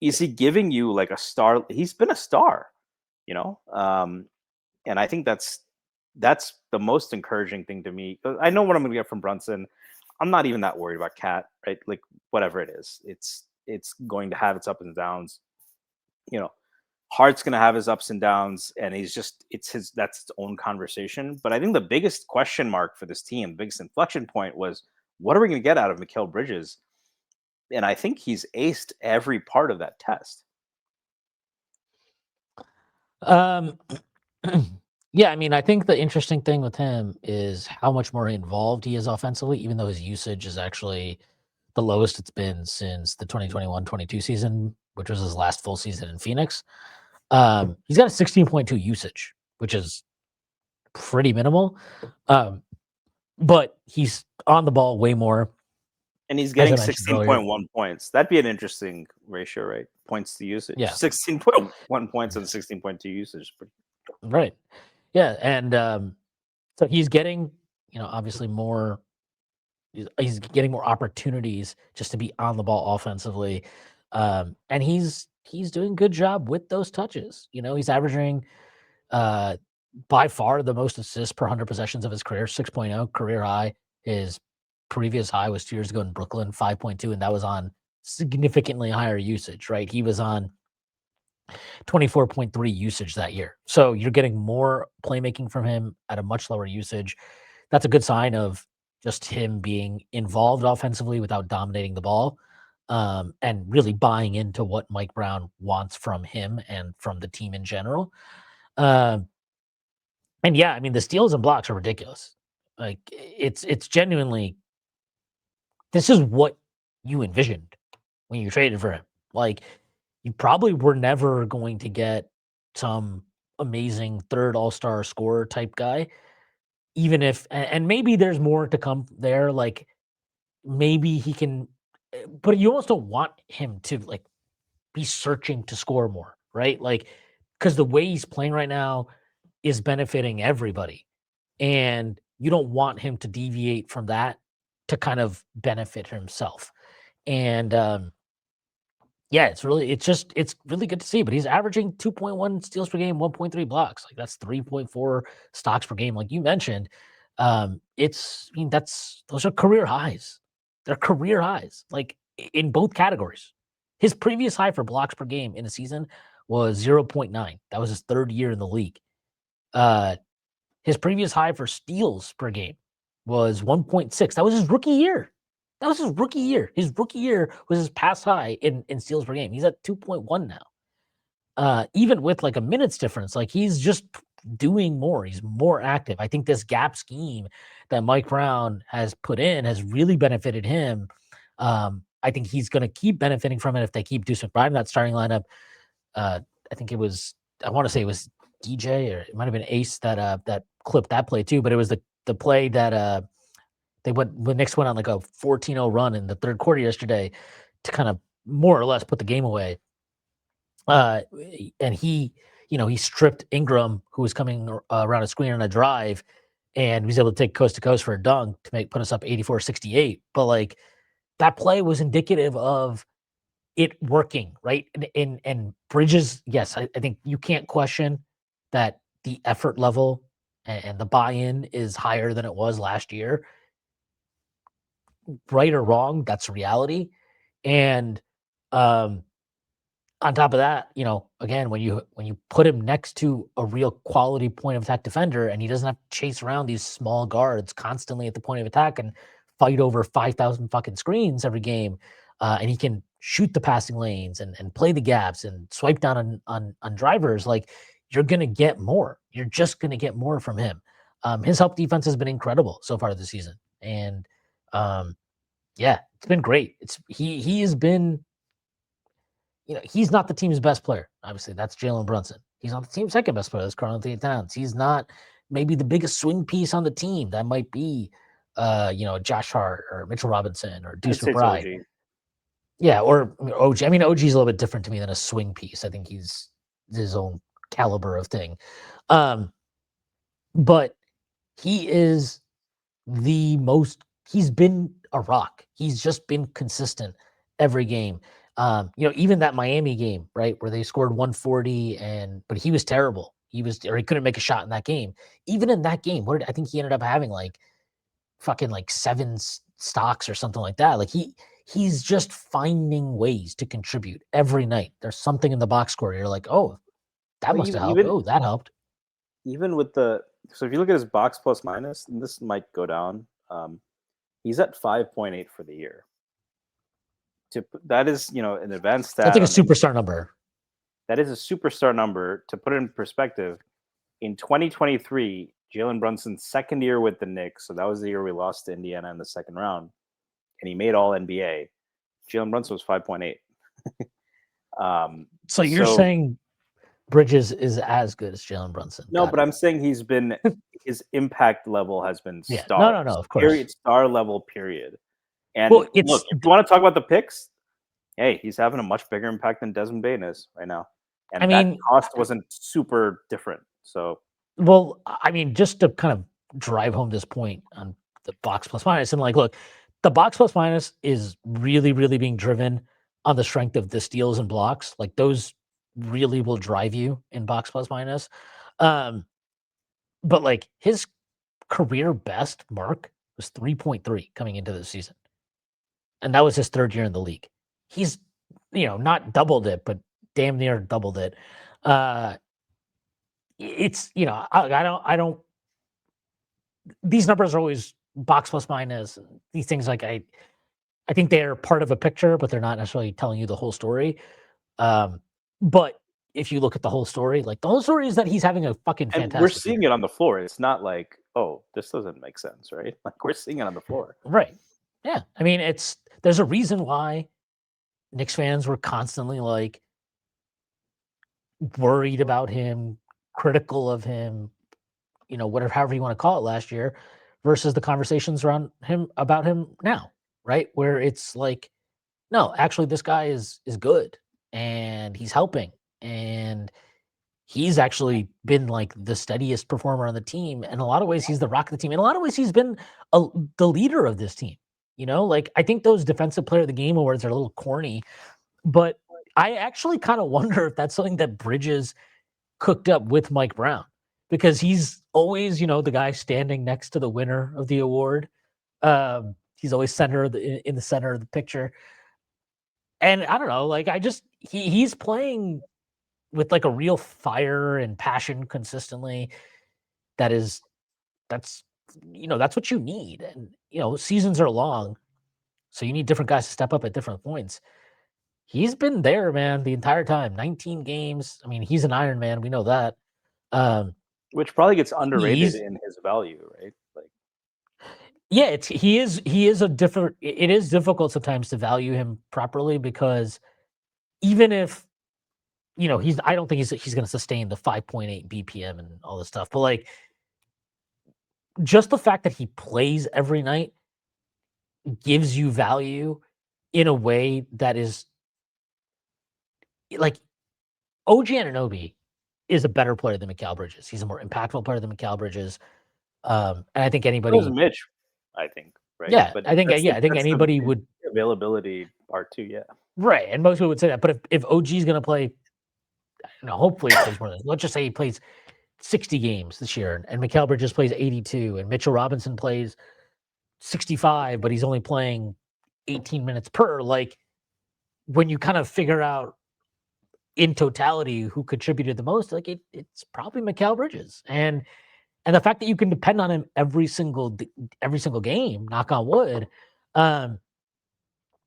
Is he giving you like a star? He's been a star, and I think that's the most encouraging thing to me. I know what I'm going to get from Brunson. I'm not even that worried about Cat, right? Like, whatever it is, it's going to have its ups and downs. Hart's going to have his ups and downs, and that's its own conversation. But I think the biggest question mark for this team, the biggest inflection point was, what are we going to get out of Mikal Bridges? And I think he's aced every part of that test. Yeah, I mean, I think the interesting thing with him is how much more involved he is offensively, even though his usage is actually the lowest it's been since the 2021-22 season, which was his last full season in Phoenix. He's got a 16.2 usage, which is pretty minimal. But he's on the ball way more. And he's getting 16.1 points. That'd be an interesting ratio, right? Points to usage. Yeah. 16.1 points and 16.2 usage. Right. Yeah. And so he's getting, obviously more He's getting more opportunities just to be on the ball offensively, and he's doing a good job with those touches. He's averaging uh, by far the most assists per 100 possessions of his career, 6.0 career high. His previous high was 2 years ago in Brooklyn, 5.2, and that was on significantly higher usage. Right, he was on 24.3 usage that year. So you're getting more playmaking from him at a much lower usage. That's a good sign of just him being involved offensively without dominating the ball, and really buying into what Mike Brown wants from him and from the team in general. Um, and yeah, I mean the steals and blocks are ridiculous. Like it's genuinely, this is what you envisioned when you traded for him. Like, you probably were never going to get some amazing third all-star scorer type guy, even if and maybe there's more to come there. Like, maybe he can, but you almost don't want him to, like, be searching to score more, right? Like, because the way he's playing right now is benefiting everybody, and you don't want him to deviate from that to kind of benefit himself. And, yeah, it's really good to see, but he's averaging 2.1 steals per game, 1.3 blocks. Like, that's 3.4 stocks per game, like you mentioned. I mean, those are career highs. They're career highs, like, in both categories. His previous high for blocks per game in a season was 0.9. That was his 3rd year in the league. Uh, his previous high for steals per game was 1.6. That was his rookie year. That was his rookie year. His rookie year was his past high in steals per game. He's at 2.1 now. Even with like a minutes difference, like, he's just doing more. He's more active. I think this gap scheme that Mike Brown has put in has really benefited him. I think he's going to keep benefiting from it if they keep Deuce McBride in that starting lineup. I think I want to say it was DJ, or it might have been Ace that clipped that play too. But it was the play that the Knicks went on like a 14-0 run in the 3rd quarter yesterday to kind of more or less put the game away. Uh, and he stripped Ingram, who was coming around a screen on a drive, and was able to take coast to coast for a dunk to put us up 84-68. But, like, that play was indicative of it working, right? And Bridges, yes, I think you can't question that the effort level and the buy-in is higher than it was last year. Right or wrong, that's reality. And um, on top of that, again, when you put him next to a real quality point of attack defender, and he doesn't have to chase around these small guards constantly at the point of attack and fight over 5,000 fucking screens every game, and he can shoot the passing lanes and play the gaps and swipe down on drivers, like, you're gonna get more. You're just gonna get more from him. His help defense has been incredible so far this season, and yeah, it's been great. He has been, he's not the team's best player. Obviously, that's Jalen Brunson. He's not the team's second best player. That's Karl Anthony Towns. He's not maybe the biggest swing piece on the team. That might be, Josh Hart or Mitchell Robinson or I'd Deuce say it's McBride. OG. Yeah, or OG. I mean, OG's a little bit different to me than a swing piece. I think he's his own caliber of thing. Um, but he is he's been a rock. He's just been consistent every game. Even that Miami game, right, where they scored 140, but he was terrible. He couldn't make a shot in that game. Even in that game, I think he ended up having like fucking like 7 stocks or something like that. Like, he's just finding ways to contribute every night. There's something in the box score. You're like, oh, that Well, must have helped. Oh, that helped. even with so if you look at his box plus minus, and this might go down. He's at 5.8 for the year. That is, an advanced stat. That's like a superstar number. That is a superstar number. To put it in perspective, in 2023, Jalen Brunson's second year with the Knicks, so that was the year we lost to Indiana in the second round, and he made All NBA. Jalen Brunson was 5.8. So you're saying Bridges is as good as Jalen Brunson? No, but I'm saying his impact level has been Yeah. star. No, of course. Period, star level, period. And Well, look, if you want to talk about the picks, hey, he's having a much bigger impact than Desmond Bane is right now. And that cost wasn't super different. So, well, I mean, just to kind of drive home this point on the box plus minus, and like, look, the box plus minus is really, really being driven on the strength of the steals and blocks. Like those really will drive you in box plus minus. Um, but like his career best mark was 3.3 coming into the season. And that was his third year in the league. He's, not doubled it, but damn near doubled it. It's, I don't, these numbers are always box plus minus. These things I think they're part of a picture, but they're not necessarily telling you the whole story. But if you look at the whole story, like the whole story is that he's having a fucking And fantastic we're seeing year. it on the floor. It's not like, oh, this doesn't make sense, right? Like we're seeing it on the floor. Right. Yeah. I mean, there's a reason why Knicks fans were constantly like worried about him, critical of him, whatever, however you want to call it last year, versus the conversations around him about him now, right? Where it's like, no, actually, this guy is good and he's helping and he's actually been like the steadiest performer on the team. In a lot of ways, he's the rock of the team. In a lot of ways, he's been the leader of this team. Like I think those defensive player of the game awards are a little corny, but I actually kind of wonder if that's something that Bridges cooked up with Mike Brown because he's always, the guy standing next to the winner of the award. He's always in the center of the picture. And I don't know, like he's playing with like a real fire and passion consistently. That's that's what you need. And seasons are long, so you need different guys to step up at different points. He's been there, man, the entire time. 19 games. I mean, he's an Iron Man. We know that. Which probably gets underrated He's in his value, right? Like yeah, he is a different. It is difficult sometimes to value him properly because even if I don't think he's going to sustain the 5.8 BPM and all this stuff, but like just the fact that he plays every night gives you value in a way that is like OG Anunoby is a better player than Mikal Bridges. He's a more impactful player than Mikal Bridges. And I think so is anybody, Mitch, I think, right? yeah, But I think that's anybody the would, availability part too. Yeah. right. And most people would say that. But if OG is going to play, hopefully he plays more than this. Let's just say he plays 60 games this year and Mikal Bridges plays 82 and Mitchell Robinson plays 65, but he's only playing 18 minutes per. Like when you kind of figure out in totality who contributed the most, like it's probably Mikal Bridges. And the fact that you can depend on him every single game, knock on wood, um,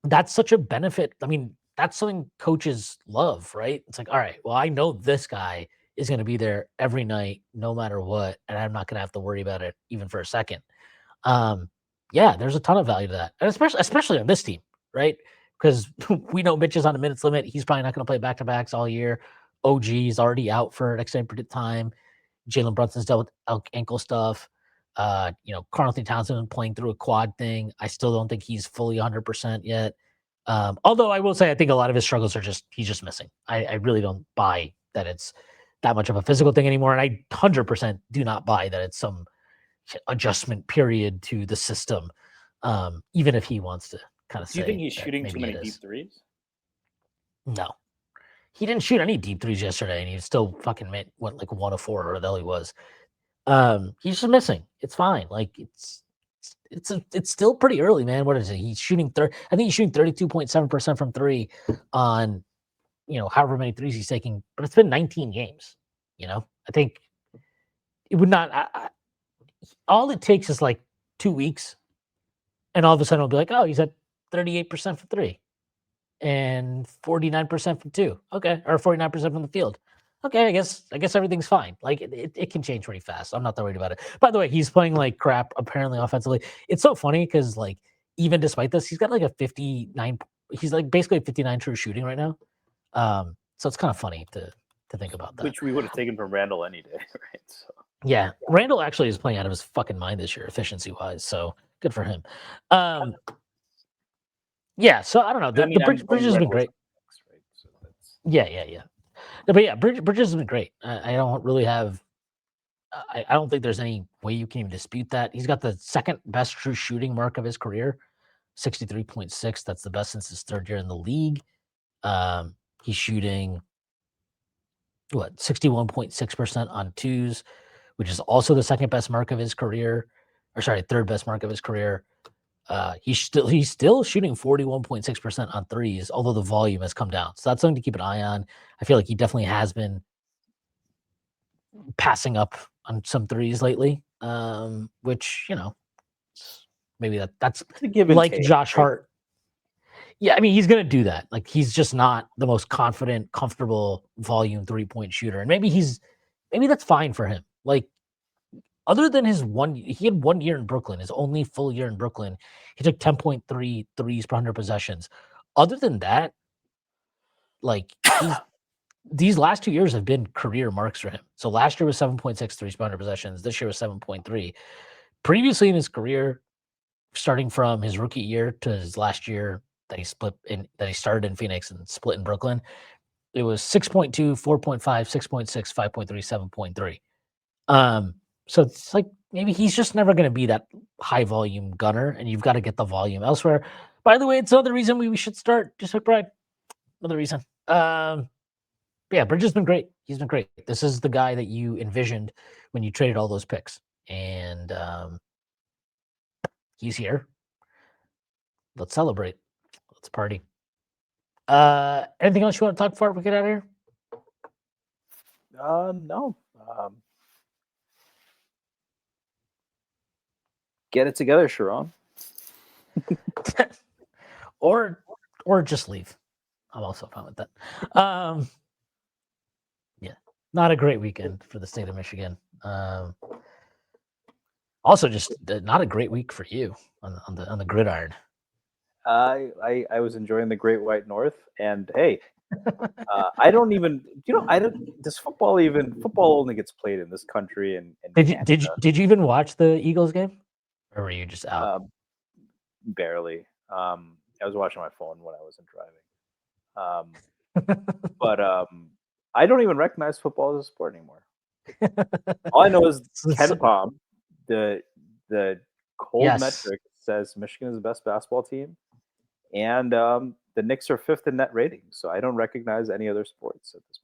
that's such a benefit. I mean, that's something coaches love, right? It's like, all right, well, I know this guy is going to be there every night, no matter what, and I'm not going to have to worry about it even for a second. Yeah, there's a ton of value to that, and especially on this team, right? Because we know Mitch is on a minutes limit. He's probably not going to play back to backs all year. OG is already out for an extended time. Jalen Brunson's dealt with ankle stuff. Karl Anthony Townsend playing through a quad thing. I still don't think he's fully 100% yet. Although I will say, I think a lot of his struggles are he's just missing. I really don't buy that it's that much of a physical thing anymore. And I 100% do not buy that it's some adjustment period to the system. Even if he wants to kind of Do you think say he's that shooting too maybe many it deep is. threes? No, he didn't shoot any deep threes yesterday, and he still fucking went like 1 of 4 or the hell he was. He's just missing. It's fine. Like it's still pretty early, man. What is it? He's shooting I think he's shooting 32.7% from three on however many threes he's taking, but it's been 19 games. I think it would not. All it takes is like 2 weeks, and all of a sudden it'll be like, oh, he's at 38% from three and 49% from two. Okay, or 49% from the field. Okay, I guess everything's fine. Like it can change pretty fast. I'm not that worried about it. By the way, he's playing like crap apparently offensively. It's so funny because like even despite this, he's got like a 59. He's like basically 59 true shooting right now. So it's kind of funny to think about that. Which we would have taken from Randall any day, right? So Yeah, Randall actually is playing out of his fucking mind this year, efficiency wise. So good for him. Yeah, so I don't know. I mean, I'm Bridges going has been Randall, great. right? So that's Yeah. No, but yeah, Bridges has been great. I don't really have. I don't think there's any way you can even dispute that. He's got the second best true shooting mark of his career. 63.6. That's the best since his third year in the league. He's shooting 61.6% on twos, which is also the second best mark of his career, or sorry, third best mark of his career. He's still shooting 41.6% on threes, although the volume has come down. So that's something to keep an eye on. I feel like he definitely has been passing up on some threes lately, which maybe that's It's a give and like take, Josh right? Hart. Yeah, I mean, he's gonna do that. Like, he's just not the most confident, comfortable volume 3-point shooter. And maybe that's fine for him. Like, other than he had 1 year in Brooklyn, his only full year in Brooklyn. He took 10.3 threes per 100 possessions. Other than that, like, these last 2 years have been career marks for him. So last year was 7.6 threes per 100 possessions. This year was 7.3. Previously in his career, starting from his rookie year to his last year that he started in Phoenix and split in Brooklyn, it was 6.2, 4.5, 6.6, 5.3, 7.3. So it's like maybe he's just never going to be that high volume gunner, and you've got to get the volume elsewhere. By the way, it's another reason we should start just McBride. Another reason. Yeah, Bridges has been great. He's been great. This is the guy that you envisioned when you traded all those picks, and he's here. Let's celebrate. Let's party. Anything else you want to talk before we get out of here? No. Get it together, Sharon. or just leave. I'm also fine with that. Yeah, not a great weekend for the state of Michigan. Also, just not a great week for you on the gridiron. I was enjoying the Great White North, and hey, I don't even does football only gets played in this country and Did you even watch the Eagles game, or were you just out? Barely. I was watching my phone when I wasn't driving. But I don't even recognize football as a sport anymore. All I know is Ken Palm, the cold metric says Michigan is the best basketball team, and the Knicks are 5th in net ratings. So I don't recognize any other sports at this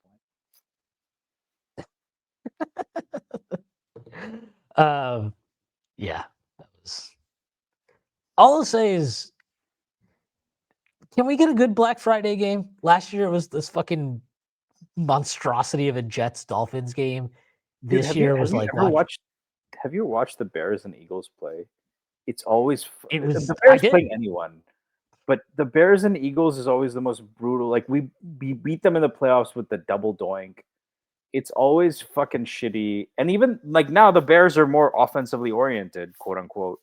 point. Yeah, that was. All I'll say is, can we get a good Black Friday game? Last year it was this fucking monstrosity of a Jets Dolphins game. Dude, This year was like have you watched the Bears and Eagles play? It's always the I Bears did. playing anyone, but the Bears and Eagles is always the most brutal. Like we beat them in the playoffs with the double doink. It's always fucking shitty. And even like now the Bears are more offensively oriented, quote unquote.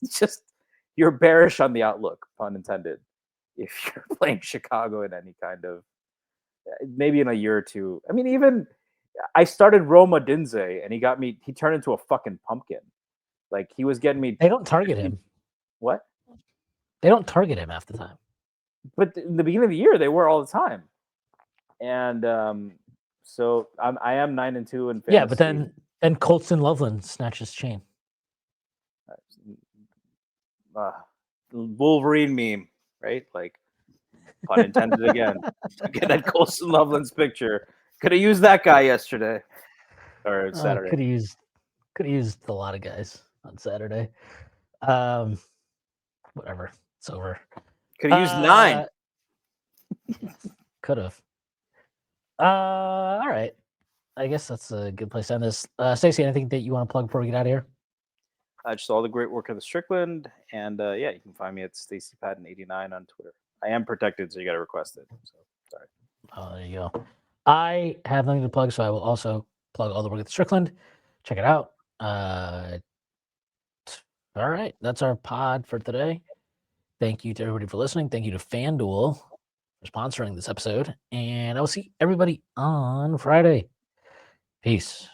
It's just you're bearish on the outlook, pun intended, if you're playing Chicago in any kind of maybe in a year or two. I mean, even I started Roma Dinze and he turned into a fucking pumpkin. Like he was getting me. They don't target him. What? They don't target him half the time. But in the beginning of the year, they were all the time. And so I am 9-2 in fantasy. Yeah, but then Colston Loveland snatches chain. Wolverine meme, right? Like pun intended again. Get that Colston Loveland's picture. Could have used that guy yesterday or Saturday. Could have used a lot of guys on Saturday. Whatever. It's over. Could have used 9. Could have. All right. I guess that's a good place to end this. Stacy, anything that you want to plug before we get out of here? Just all the great work of the Strickland, and yeah, you can find me at StacyPatton89 on Twitter. I am protected, so you got to request it. So sorry. Oh, there you go. I have nothing to plug, so I will also plug all the work at the Strickland. Check it out. All right, that's our pod for today. Thank you to everybody for listening. Thank you to FanDuel for sponsoring this episode, and I will see everybody on Friday. Peace.